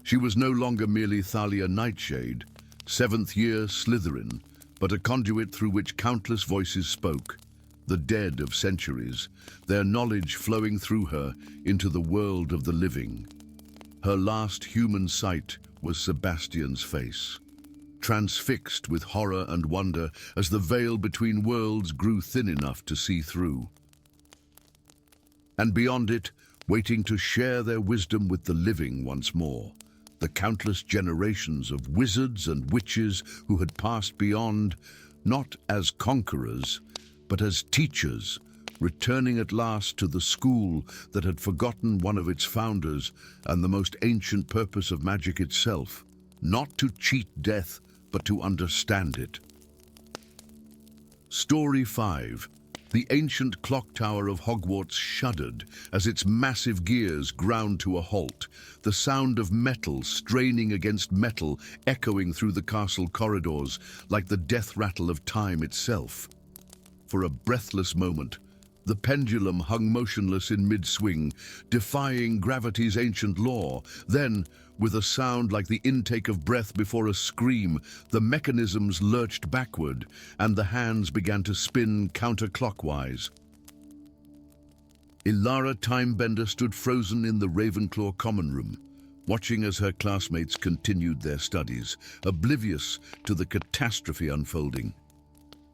She was no longer merely Thalia Nightshade, seventh year Slytherin, but a conduit through which countless voices spoke, the dead of centuries, their knowledge flowing through her into the world of the living. Her last human sight was Sebastian's face, transfixed with horror and wonder as the veil between worlds grew thin enough to see through. And beyond it, waiting to share their wisdom with the living once more, the countless generations of wizards and witches who had passed beyond, not as conquerors, but as teachers, returning at last to the school that had forgotten one of its founders and the most ancient purpose of magic itself, not to cheat death, but to understand it. Story 5. The ancient clock tower of Hogwarts shuddered as its massive gears ground to a halt, the sound of metal straining against metal echoing through the castle corridors like the death rattle of time itself. For a breathless moment, the pendulum hung motionless in mid-swing, defying gravity's ancient law. Then, with a sound like the intake of breath before a scream, the mechanisms lurched backward, and the hands began to spin counterclockwise. Elara Timebender stood frozen in the Ravenclaw common room, watching as her classmates continued their studies, oblivious to the catastrophe unfolding.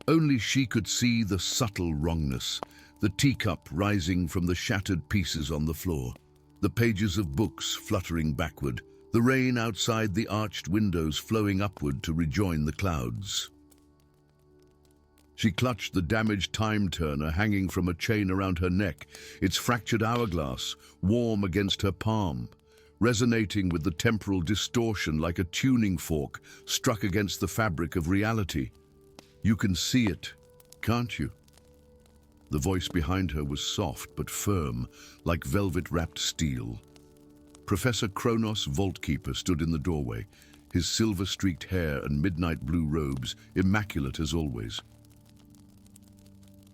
Only she could see the subtle wrongness, the teacup rising from the shattered pieces on the floor, the pages of books fluttering backward, the rain outside the arched windows flowing upward to rejoin the clouds. She clutched the damaged time turner hanging from a chain around her neck, its fractured hourglass warm against her palm, resonating with the temporal distortion like a tuning fork struck against the fabric of reality. "You can see it, can't you?" The voice behind her was soft but firm, like velvet-wrapped steel. Professor Kronos Vaultkeeper stood in the doorway, his silver-streaked hair and midnight blue robes immaculate as always.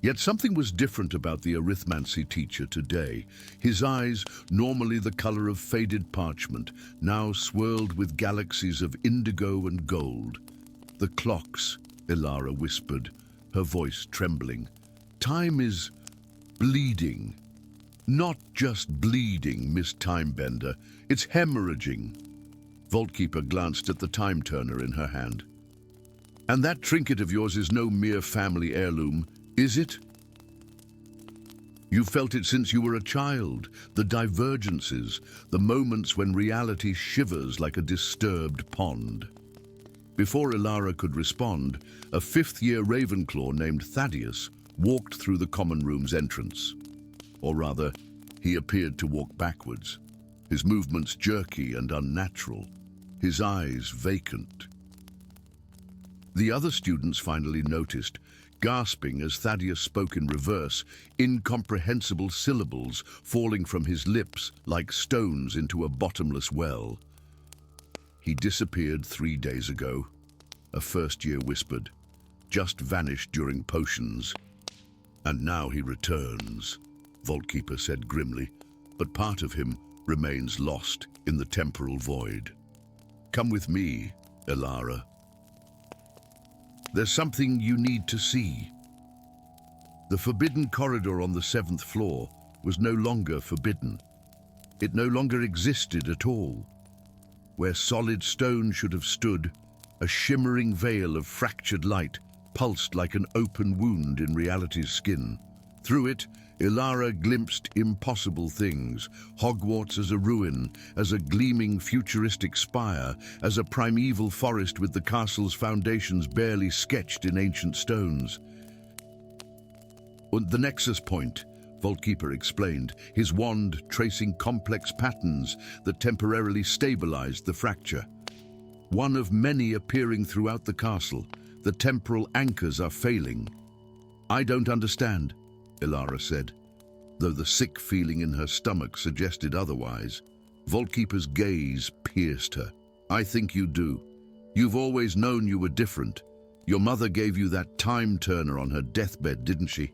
Yet something was different about the arithmancy teacher today. His eyes, normally the color of faded parchment, now swirled with galaxies of indigo and gold. "The clocks," Elara whispered, her voice trembling. "Time is bleeding. Not just bleeding, Miss Timebender. It's hemorrhaging." Vaultkeeper glanced at the time turner in her hand. "And that trinket of yours is no mere family heirloom, is it? You felt it since you were a child, the divergences, the moments when reality shivers like a disturbed pond." Before Elara could respond, a fifth-year Ravenclaw named Thaddeus walked through the common room's entrance. Or rather, he appeared to walk backwards, his movements jerky and unnatural, his eyes vacant. The other students finally noticed, gasping as Thaddeus spoke in reverse, incomprehensible syllables falling from his lips like stones into a bottomless well. "He disappeared 3 days ago," a first-year whispered, "just vanished during potions. And now he returns," Vaultkeeper said grimly, "but part of him remains lost in the temporal void. Come with me, Elara. There's something you need to see." The forbidden corridor on the 7th floor was no longer forbidden. It no longer existed at all. Where solid stone should have stood, a shimmering veil of fractured light pulsed like an open wound in reality's skin. Through it, Elara glimpsed impossible things, Hogwarts as a ruin, as a gleaming futuristic spire, as a primeval forest with the castle's foundations barely sketched in ancient stones. "And the nexus point," Vaultkeeper explained, his wand tracing complex patterns that temporarily stabilized the fracture. "One of many appearing throughout the castle. The temporal anchors are failing." "I don't understand," Elara said, though the sick feeling in her stomach suggested otherwise. Vaultkeeper's gaze pierced her. "I think you do. You've always known you were different. Your mother gave you that time turner on her deathbed, didn't she?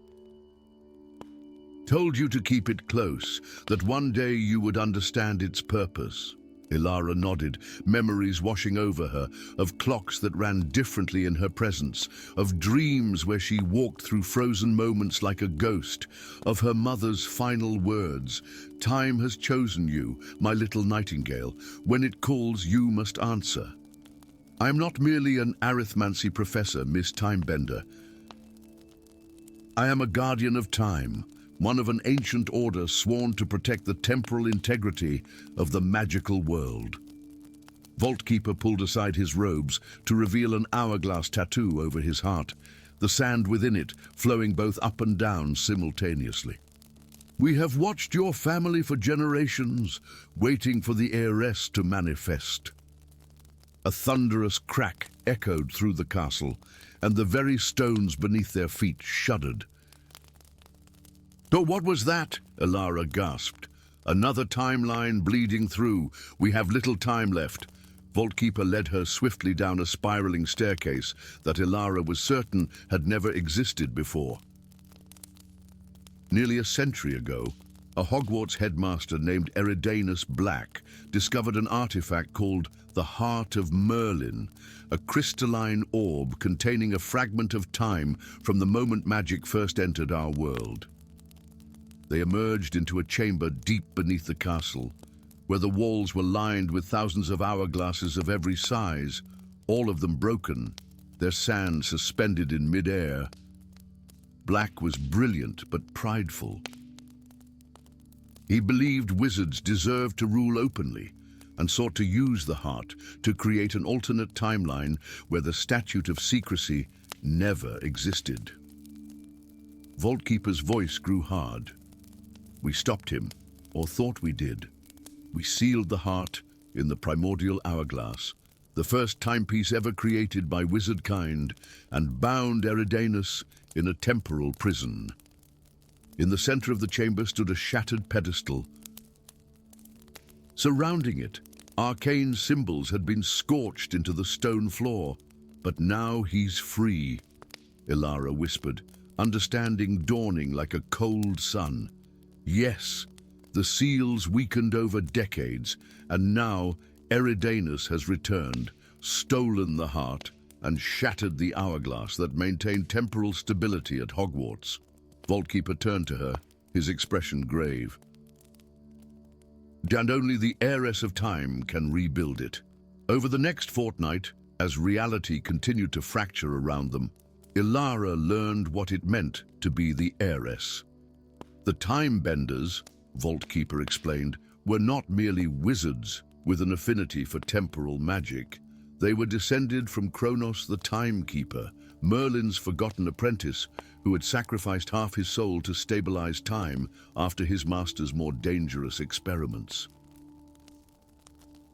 Told you to keep it close, that one day you would understand its purpose." Elara nodded, memories washing over her, of clocks that ran differently in her presence, of dreams where she walked through frozen moments like a ghost, of her mother's final words, "Time has chosen you, my little nightingale. When it calls, you must answer." "I am not merely an arithmancy professor, Miss Timebender. I am a guardian of time, one of an ancient order sworn to protect the temporal integrity of the magical world." Vaultkeeper pulled aside his robes to reveal an hourglass tattoo over his heart, the sand within it flowing both up and down simultaneously. "We have watched your family for generations, waiting for the heiress to manifest." A thunderous crack echoed through the castle, and the very stones beneath their feet shuddered. "Oh, what was that?" Elara gasped. "Another timeline bleeding through. We have little time left." Vaultkeeper led her swiftly down a spiraling staircase that Elara was certain had never existed before. Nearly a century ago, a Hogwarts headmaster named Erydanis Black discovered an artifact called the Heart of Merlin, a crystalline orb containing a fragment of time from the moment magic first entered our world. They emerged into a chamber deep beneath the castle, where the walls were lined with thousands of hourglasses of every size, all of them broken, their sand suspended in mid-air. Black was brilliant but prideful. He believed wizards deserved to rule openly and sought to use the heart to create an alternate timeline where the statute of secrecy never existed. Vaultkeeper's voice grew hard. "We stopped him, or thought we did. We sealed the heart in the primordial hourglass, the first timepiece ever created by wizard kind, and bound Erydanis in a temporal prison." In the center of the chamber stood a shattered pedestal. Surrounding it, arcane symbols had been scorched into the stone floor. "But now he's free," Elara whispered, understanding dawning like a cold sun. "Yes, the seals weakened over decades, and now Erydanis has returned, stolen the heart, and shattered the hourglass that maintained temporal stability at Hogwarts." Vaultkeeper turned to her, his expression grave. "And only the heiress of time can rebuild it." Over the next fortnight, as reality continued to fracture around them, Elara learned what it meant to be the heiress. The Timebenders, Vaultkeeper explained, were not merely wizards with an affinity for temporal magic. They were descended from Kronos the Timekeeper, Merlin's forgotten apprentice, who had sacrificed half his soul to stabilize time after his master's more dangerous experiments.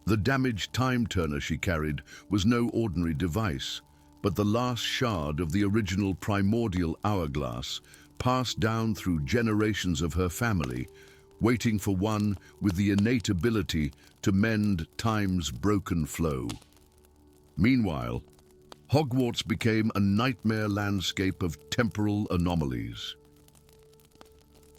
The damaged time-turner she carried was no ordinary device, but the last shard of the original primordial hourglass, passed down through generations of her family, waiting for one with the innate ability to mend time's broken flow. Meanwhile, Hogwarts became a nightmare landscape of temporal anomalies.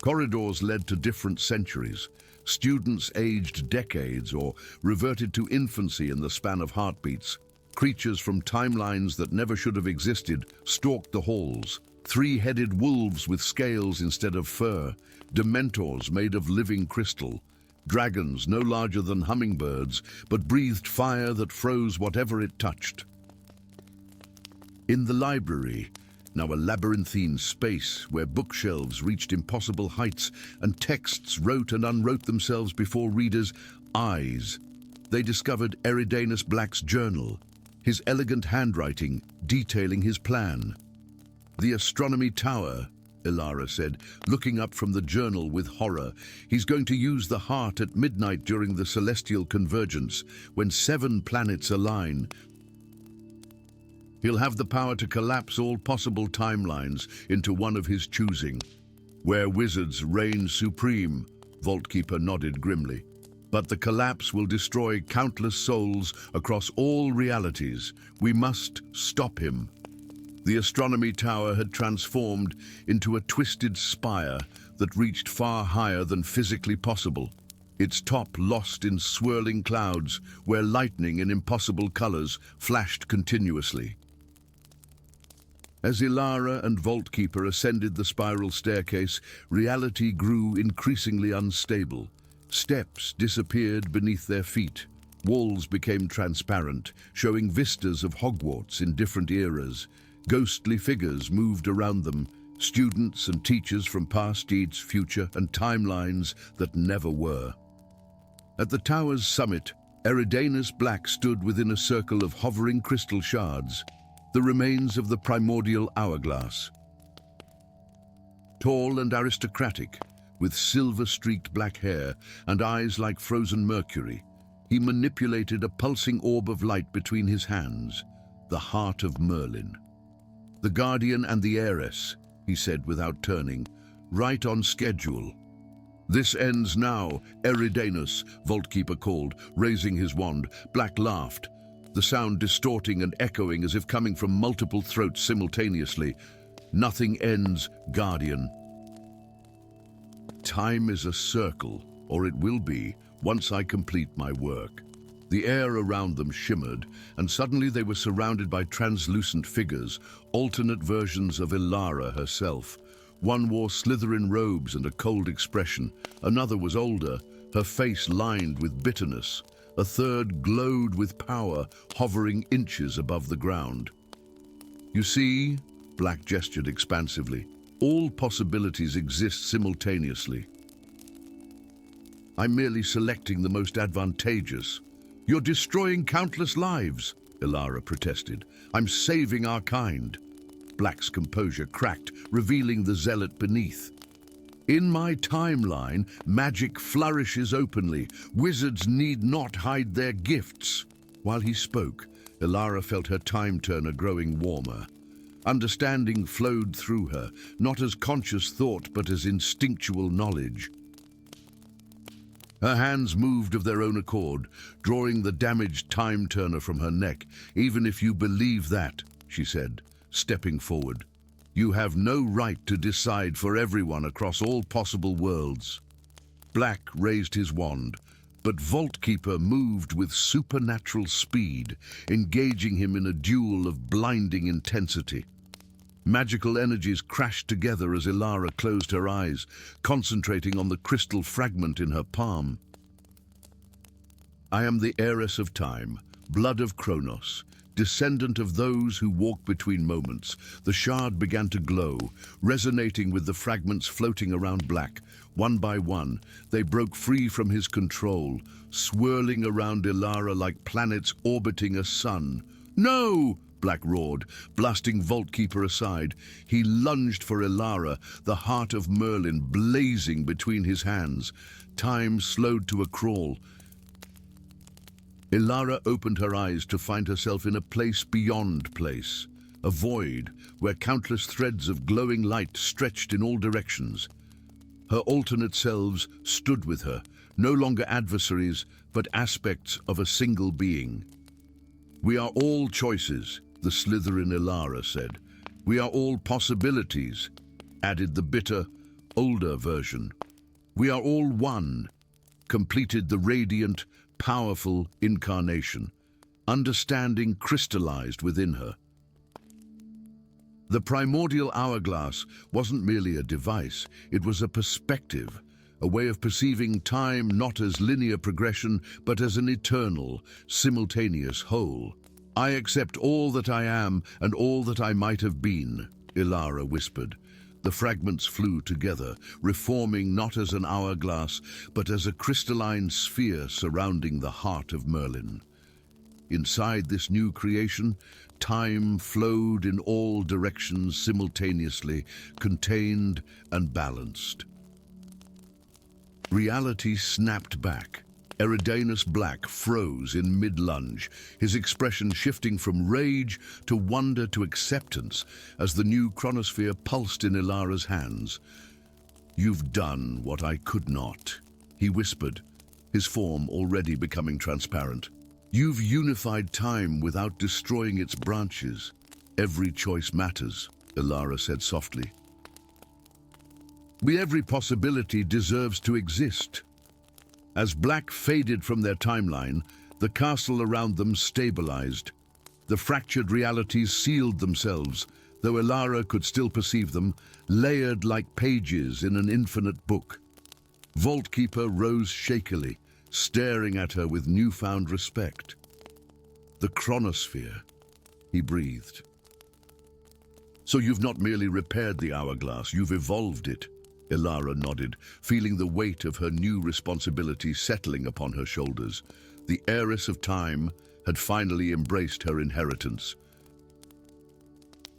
Corridors led to different centuries. Students aged decades or reverted to infancy in the span of heartbeats. Creatures from timelines that never should have existed stalked the halls. Three-headed wolves with scales instead of fur, dementors made of living crystal, dragons no larger than hummingbirds, but breathed fire that froze whatever it touched. In the library, now a labyrinthine space where bookshelves reached impossible heights and texts wrote and unwrote themselves before readers' eyes, they discovered Erydanis Black's journal, his elegant handwriting detailing his plan. "The astronomy tower," Elara said, looking up from the journal with horror. "He's going to use the heart at midnight during the celestial convergence, when 7 planets align. He'll have the power to collapse all possible timelines into one of his choosing. Where wizards reign supreme," Vaultkeeper nodded grimly. "But the collapse will destroy countless souls across all realities. We must stop him." The astronomy tower had transformed into a twisted spire that reached far higher than physically possible, its top lost in swirling clouds where lightning in impossible colors flashed continuously. As Elara and Vaultkeeper ascended the spiral staircase, reality grew increasingly unstable. Steps disappeared beneath their feet. Walls became transparent, showing vistas of Hogwarts in different eras. Ghostly figures moved around them, students and teachers from past deeds, future, and timelines that never were. At the tower's summit, Erydanis Black stood within a circle of hovering crystal shards. the remains of the primordial hourglass. Tall and aristocratic, with silver-streaked black hair and eyes like frozen mercury, he manipulated a pulsing orb of light between his hands, the heart of Merlin. "The guardian and the heiress," he said without turning, "right on schedule." "This ends now, Eridanus," Vaultkeeper called, raising his wand. Black laughed, the sound distorting and echoing as if coming from multiple throats simultaneously. "Nothing ends, Guardian. Time is a circle, or it will be, once I complete my work." The air around them shimmered, and suddenly they were surrounded by translucent figures, alternate versions of Elara herself. One wore Slytherin robes and a cold expression. Another was older, her face lined with bitterness. A third glowed with power, hovering inches above the ground. "You see," Black gestured expansively, "all possibilities exist simultaneously. I'm merely selecting the most advantageous." "You're destroying countless lives," Elara protested. "I'm saving our kind." Black's composure cracked, revealing the zealot beneath. "In my timeline, magic flourishes openly. Wizards need not hide their gifts." While he spoke, Elara felt her time-turner growing warmer. Understanding flowed through her, not as conscious thought but as instinctual knowledge. Her hands moved of their own accord, drawing the damaged time-turner from her neck. "Even if you believe that," she said, stepping forward, "you have no right to decide for everyone across all possible worlds." Black raised his wand, but Vaultkeeper moved with supernatural speed, engaging him in a duel of blinding intensity. Magical energies crashed together as Elara closed her eyes, concentrating on the crystal fragment in her palm. "I am the heiress of time, blood of Kronos, descendant of those who walk between moments." The shard began to glow, resonating with the fragments floating around Black. One by one, they broke free from his control, swirling around Elara like planets orbiting a sun. "No!" Black roared, blasting Vaultkeeper aside. He lunged for Elara, the heart of Merlin blazing between his hands. Time slowed to a crawl. Elara opened her eyes to find herself in a place beyond place, a void where countless threads of glowing light stretched in all directions. Her alternate selves stood with her, no longer adversaries, but aspects of a single being. "We are all choices," the Slytherin Elara said. "We are all possibilities," added the bitter, older version. "We are all one," completed the radiant, powerful incarnation. Understanding crystallized within her. The primordial hourglass wasn't merely a device, it was a perspective, a way of perceiving time not as linear progression, but as an eternal, simultaneous whole. "I accept all that I am and all that I might have been," Elara whispered. The fragments flew together, reforming not as an hourglass, but as a crystalline sphere surrounding the heart of Merlin. Inside this new creation, time flowed in all directions simultaneously, contained and balanced. Reality snapped back. Eridanus Black froze in mid-lunge, his expression shifting from rage to wonder to acceptance as the new chronosphere pulsed in Elara's hands. "You've done what I could not," he whispered, his form already becoming transparent. "You've unified time without destroying its branches. Every choice matters," Elara said softly. "Every possibility deserves to exist." As Black faded from their timeline, the castle around them stabilized. The fractured realities sealed themselves, though Elara could still perceive them, layered like pages in an infinite book. Vaultkeeper rose shakily, staring at her with newfound respect. "The chronosphere," he breathed. "So you've not merely repaired the hourglass, you've evolved it." Elara nodded, feeling the weight of her new responsibility settling upon her shoulders. The heiress of time had finally embraced her inheritance.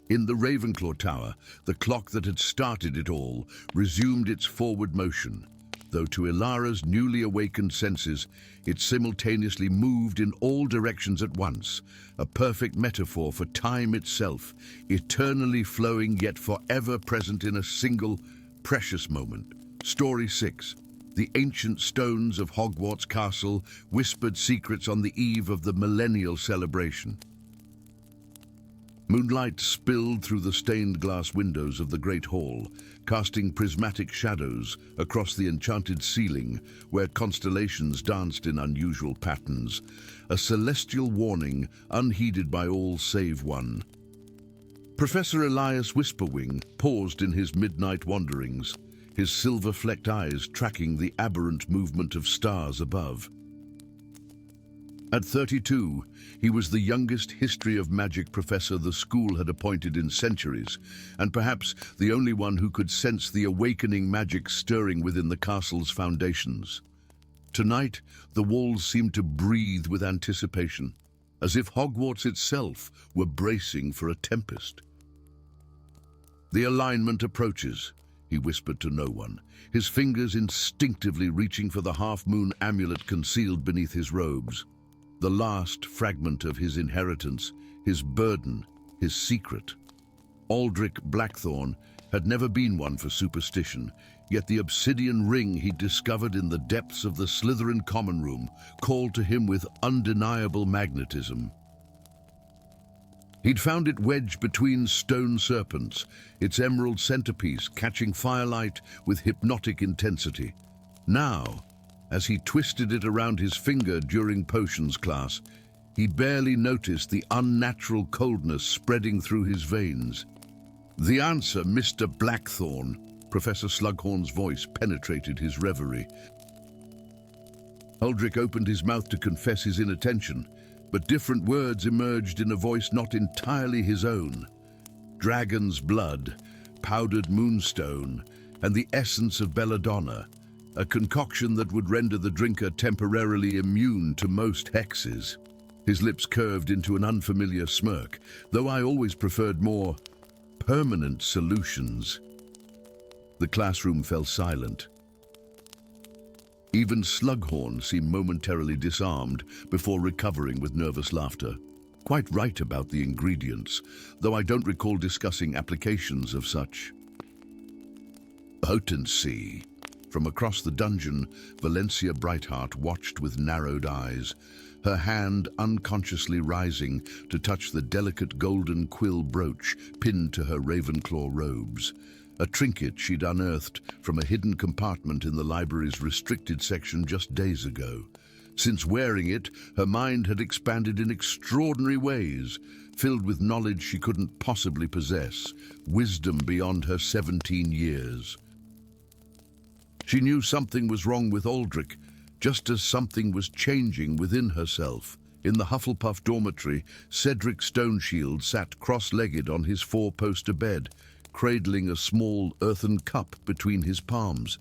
In the Ravenclaw Tower, the clock that had started it all resumed its forward motion, though to Elara's newly awakened senses, it simultaneously moved in all directions at once, a perfect metaphor for time itself, eternally flowing yet forever present in a single, precious moment. Story 6. The ancient stones of Hogwarts Castle whispered secrets on the eve of the millennial celebration. Moonlight spilled through the stained glass windows of the great hall, casting prismatic shadows across the enchanted ceiling where constellations danced in unusual patterns, a celestial warning unheeded by all save one. Professor Elias Whisperwing paused in his midnight wanderings, his silver-flecked eyes tracking the aberrant movement of stars above. At 32, he was the youngest history of magic professor the school had appointed in centuries, and perhaps the only one who could sense the awakening magic stirring within the castle's foundations. Tonight, the walls seemed to breathe with anticipation, as if Hogwarts itself were bracing for a tempest. "The alignment approaches," he whispered to no one, his fingers instinctively reaching for the half-moon amulet concealed beneath his robes. The last fragment of his inheritance, his burden, his secret. Elara Blackthorn had never been one for superstition, yet the obsidian ring he discovered in the depths of the Slytherin common room called to him with undeniable magnetism. He'd found it wedged between stone serpents, its emerald centerpiece catching firelight with hypnotic intensity. Now, as he twisted it around his finger during potions class, he barely noticed the unnatural coldness spreading through his veins. "The answer, Mr. Blackthorn," Professor Slughorn's voice penetrated his reverie. Eldrick opened his mouth to confess his inattention, but different words emerged in a voice not entirely his own. Dragon's blood, powdered moonstone, and the essence of belladonna, a concoction that would render the drinker temporarily immune to most hexes. His lips curved into an unfamiliar smirk, though I always preferred more permanent solutions. The classroom fell silent. Even Slughorn seemed momentarily disarmed before recovering with nervous laughter. Quite right about the ingredients, though I don't recall discussing applications of such. Potency. From across the dungeon, Elysia Blackthorn watched with narrowed eyes, her hand unconsciously rising to touch the delicate golden quill brooch pinned to her Ravenclaw robes, a trinket she'd unearthed from a hidden compartment in the library's restricted section just days ago. Since wearing it, her mind had expanded in extraordinary ways, filled with knowledge she couldn't possibly possess, wisdom beyond her 17 years. She knew something was wrong with Eldrick, just as something was changing within herself. In the Hufflepuff dormitory, Cedric Stoneshield sat cross-legged on his four-poster bed, cradling a small earthen cup between his palms.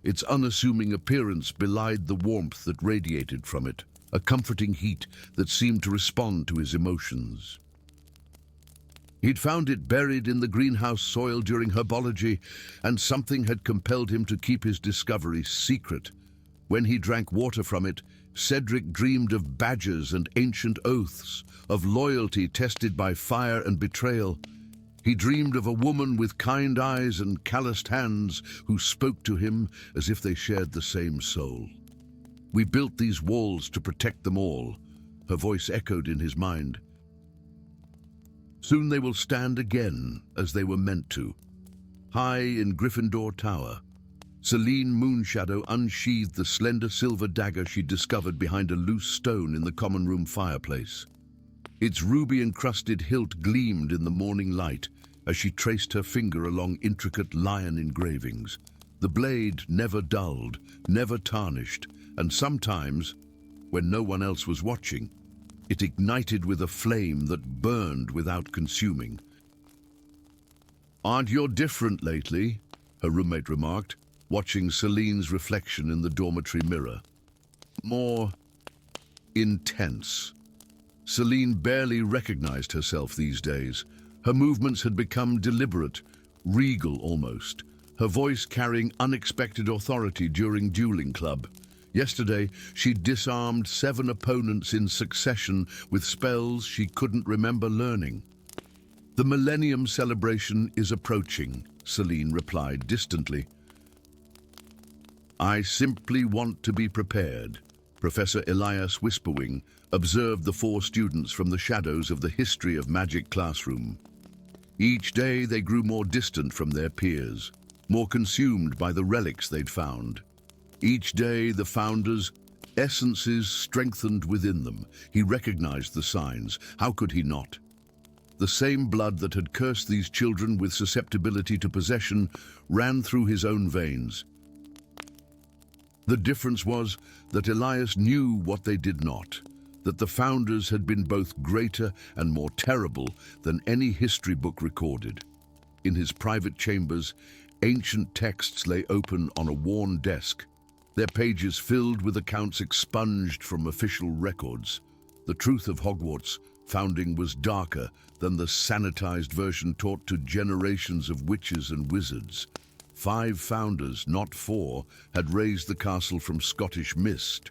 Its unassuming appearance belied the warmth that radiated from it, a comforting heat that seemed to respond to his emotions. He'd found it buried in the greenhouse soil during herbology, and something had compelled him to keep his discovery secret. When he drank water from it, Cedric dreamed of badgers and ancient oaths, of loyalty tested by fire and betrayal. He dreamed of a woman with kind eyes and calloused hands who spoke to him as if they shared the same soul. "We built these walls to protect them all," her voice echoed in his mind. "Soon they will stand again as they were meant to." High in Gryffindor Tower, Celine Moonshadow unsheathed the slender silver dagger she discovered behind a loose stone in the common room fireplace. Its ruby-encrusted hilt gleamed in the morning light as she traced her finger along intricate lion engravings. The blade never dulled, never tarnished, and sometimes, when no one else was watching, it ignited with a flame that burned without consuming. "Aren't you different lately?" her roommate remarked, watching Celine's reflection in the dormitory mirror. "More intense." Celine barely recognized herself these days, Her movements had become deliberate, regal almost, her voice carrying unexpected authority during dueling club. Yesterday, she disarmed 7 opponents in succession with spells she couldn't remember learning. "The Millennium celebration is approaching," Celine replied distantly. "I simply want to be prepared." Professor Elias Whisperwing observed the 4 students from the shadows of the History of Magic classroom. Each day they grew more distant from their peers, more consumed by the relics they'd found. Each day the founders' essences strengthened within them. He recognized the signs. How could he not? The same blood that had cursed these children with susceptibility to possession ran through his own veins. The difference was that Elias knew what they did not, that the founders had been both greater and more terrible than any history book recorded. In his private chambers, ancient texts lay open on a worn desk, their pages filled with accounts expunged from official records. The truth of Hogwarts' founding was darker than the sanitized version taught to generations of witches and wizards. 5 founders, not 4, had raised the castle from Scottish mist.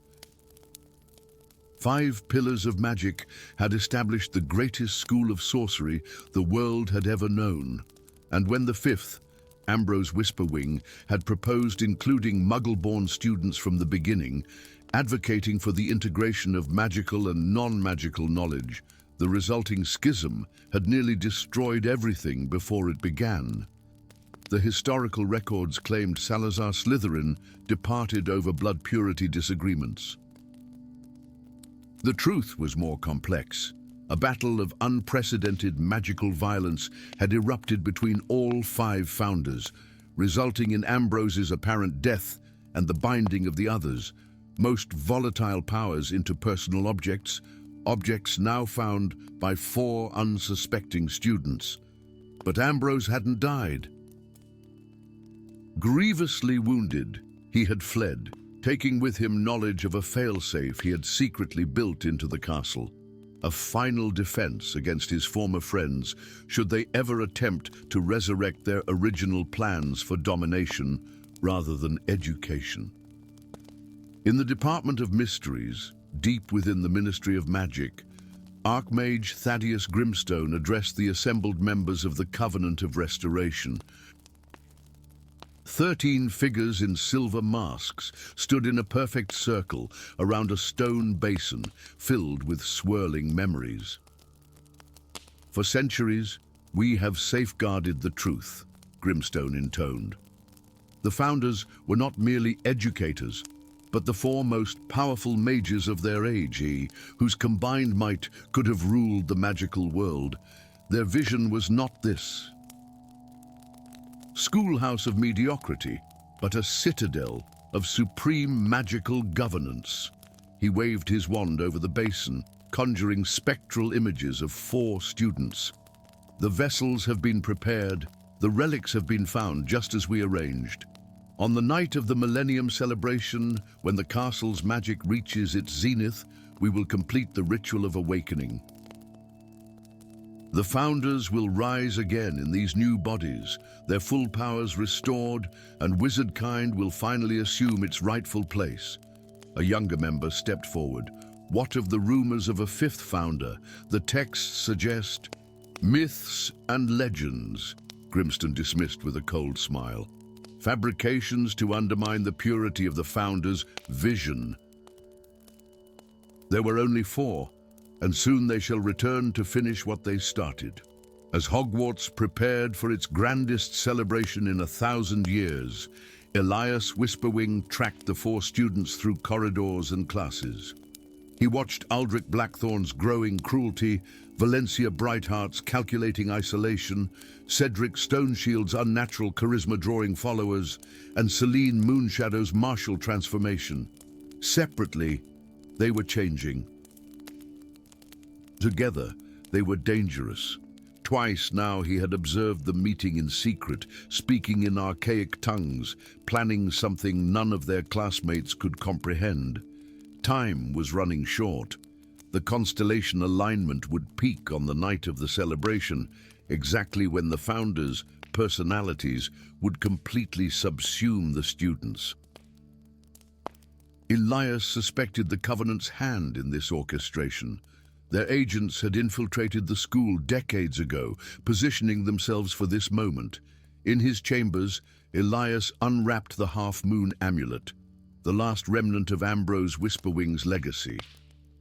5 pillars of magic had established the greatest school of sorcery the world had ever known. And when the 5th, Ambrose Whisperwing, had proposed including Muggle-born students from the beginning, advocating for the integration of magical and non-magical knowledge, the resulting schism had nearly destroyed everything before it began. The historical records claimed Salazar Slytherin departed over blood purity disagreements. The truth was more complex. A battle of unprecedented magical violence had erupted between all 5 founders, resulting in Ambrose's apparent death and the binding of the others, most volatile powers into personal objects, objects now found by 4 unsuspecting students. But Ambrose hadn't died. Grievously wounded, he had fled, taking with him knowledge of a failsafe he had secretly built into the castle. A final defense against his former friends should they ever attempt to resurrect their original plans for domination rather than education. In the Department of Mysteries, deep within the Ministry of Magic, Archmage Thaddeus Grimstone addressed the assembled members of the Covenant of Restoration. 13 figures in silver masks stood in a perfect circle around a stone basin filled with swirling memories. "For centuries, we have safeguarded the truth," Grimstone intoned. The founders were not merely educators, but the 4 most powerful mages of their age, whose combined might could have ruled the magical world. Their vision was not this schoolhouse of mediocrity, but a citadel of supreme magical governance. He waved his wand over the basin, conjuring spectral images of 4 students. "The vessels have been prepared, the relics have been found just as we arranged. On the night of the Millennium celebration, when the castle's magic reaches its zenith, we will complete the ritual of awakening. The founders will rise again in these new bodies, their full powers restored, and wizardkind will finally assume its rightful place." A younger member stepped forward. "What of the rumors of a 5th founder? The texts suggest..." "Myths and legends," Grimstone dismissed with a cold smile. "Fabrications to undermine the purity of the founders' vision. There were only 4. And soon they shall return to finish what they started." As Hogwarts prepared for its grandest celebration in 1,000 years, Elias Whisperwing tracked the 4 students through corridors and classes. He watched Elysia Blackthorn's growing cruelty, Elysia Brightheart's calculating isolation, Cedric Stoneshield's unnatural charisma drawing followers, and Celine Moonshadow's martial transformation. Separately, they were changing. Together, they were dangerous. Twice now he had observed the meeting in secret, speaking in archaic tongues, planning something none of their classmates could comprehend. Time was running short. The constellation alignment would peak on the night of the celebration. exactly when the founders' personalities would completely subsume the students. Elias suspected the Covenant's hand in this orchestration. Their agents had infiltrated the school decades ago, positioning themselves for this moment. In his chambers, Elias unwrapped the half-moon amulet, the last remnant of Ambrose Whisperwing's legacy.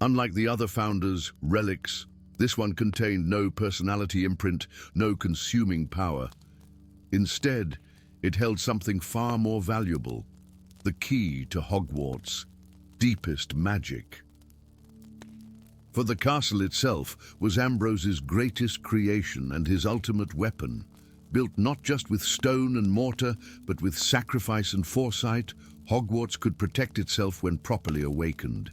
Unlike the other founders' relics, this one contained no personality imprint, no consuming power. Instead, it held something far more valuable: the key to Hogwarts' deepest magic. For the castle itself was Ambrose's greatest creation and his ultimate weapon. Built not just with stone and mortar, but with sacrifice and foresight, Hogwarts could protect itself when properly awakened.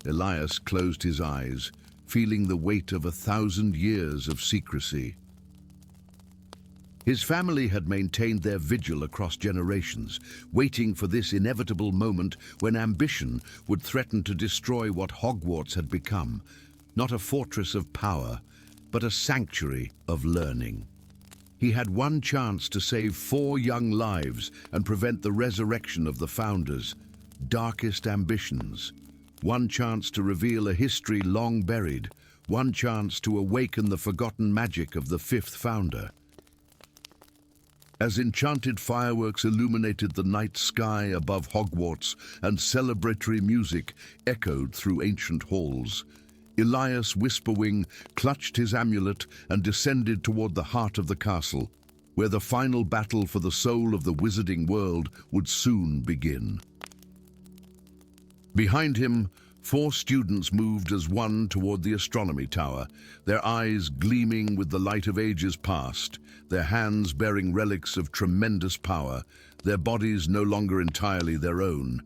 Elias closed his eyes, feeling the weight of 1,000 years of secrecy. His family had maintained their vigil across generations, waiting for this inevitable moment when ambition would threaten to destroy what Hogwarts had become, not a fortress of power, but a sanctuary of learning. He had one chance to save 4 young lives and prevent the resurrection of the founders' darkest ambitions. One chance to reveal a history long buried, one chance to awaken the forgotten magic of the 5th founder. As enchanted fireworks illuminated the night sky above Hogwarts and celebratory music echoed through ancient halls, Elias Whisperwing clutched his amulet and descended toward the heart of the castle, where the final battle for the soul of the wizarding world would soon begin. Behind him, 4 students moved as one toward the astronomy tower, their eyes gleaming with the light of ages past, their hands bearing relics of tremendous power, their bodies no longer entirely their own.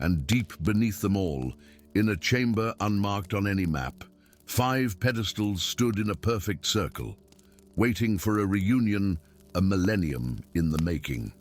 And deep beneath them all, in a chamber unmarked on any map, 5 pedestals stood in a perfect circle, waiting for a reunion, a millennium in the making.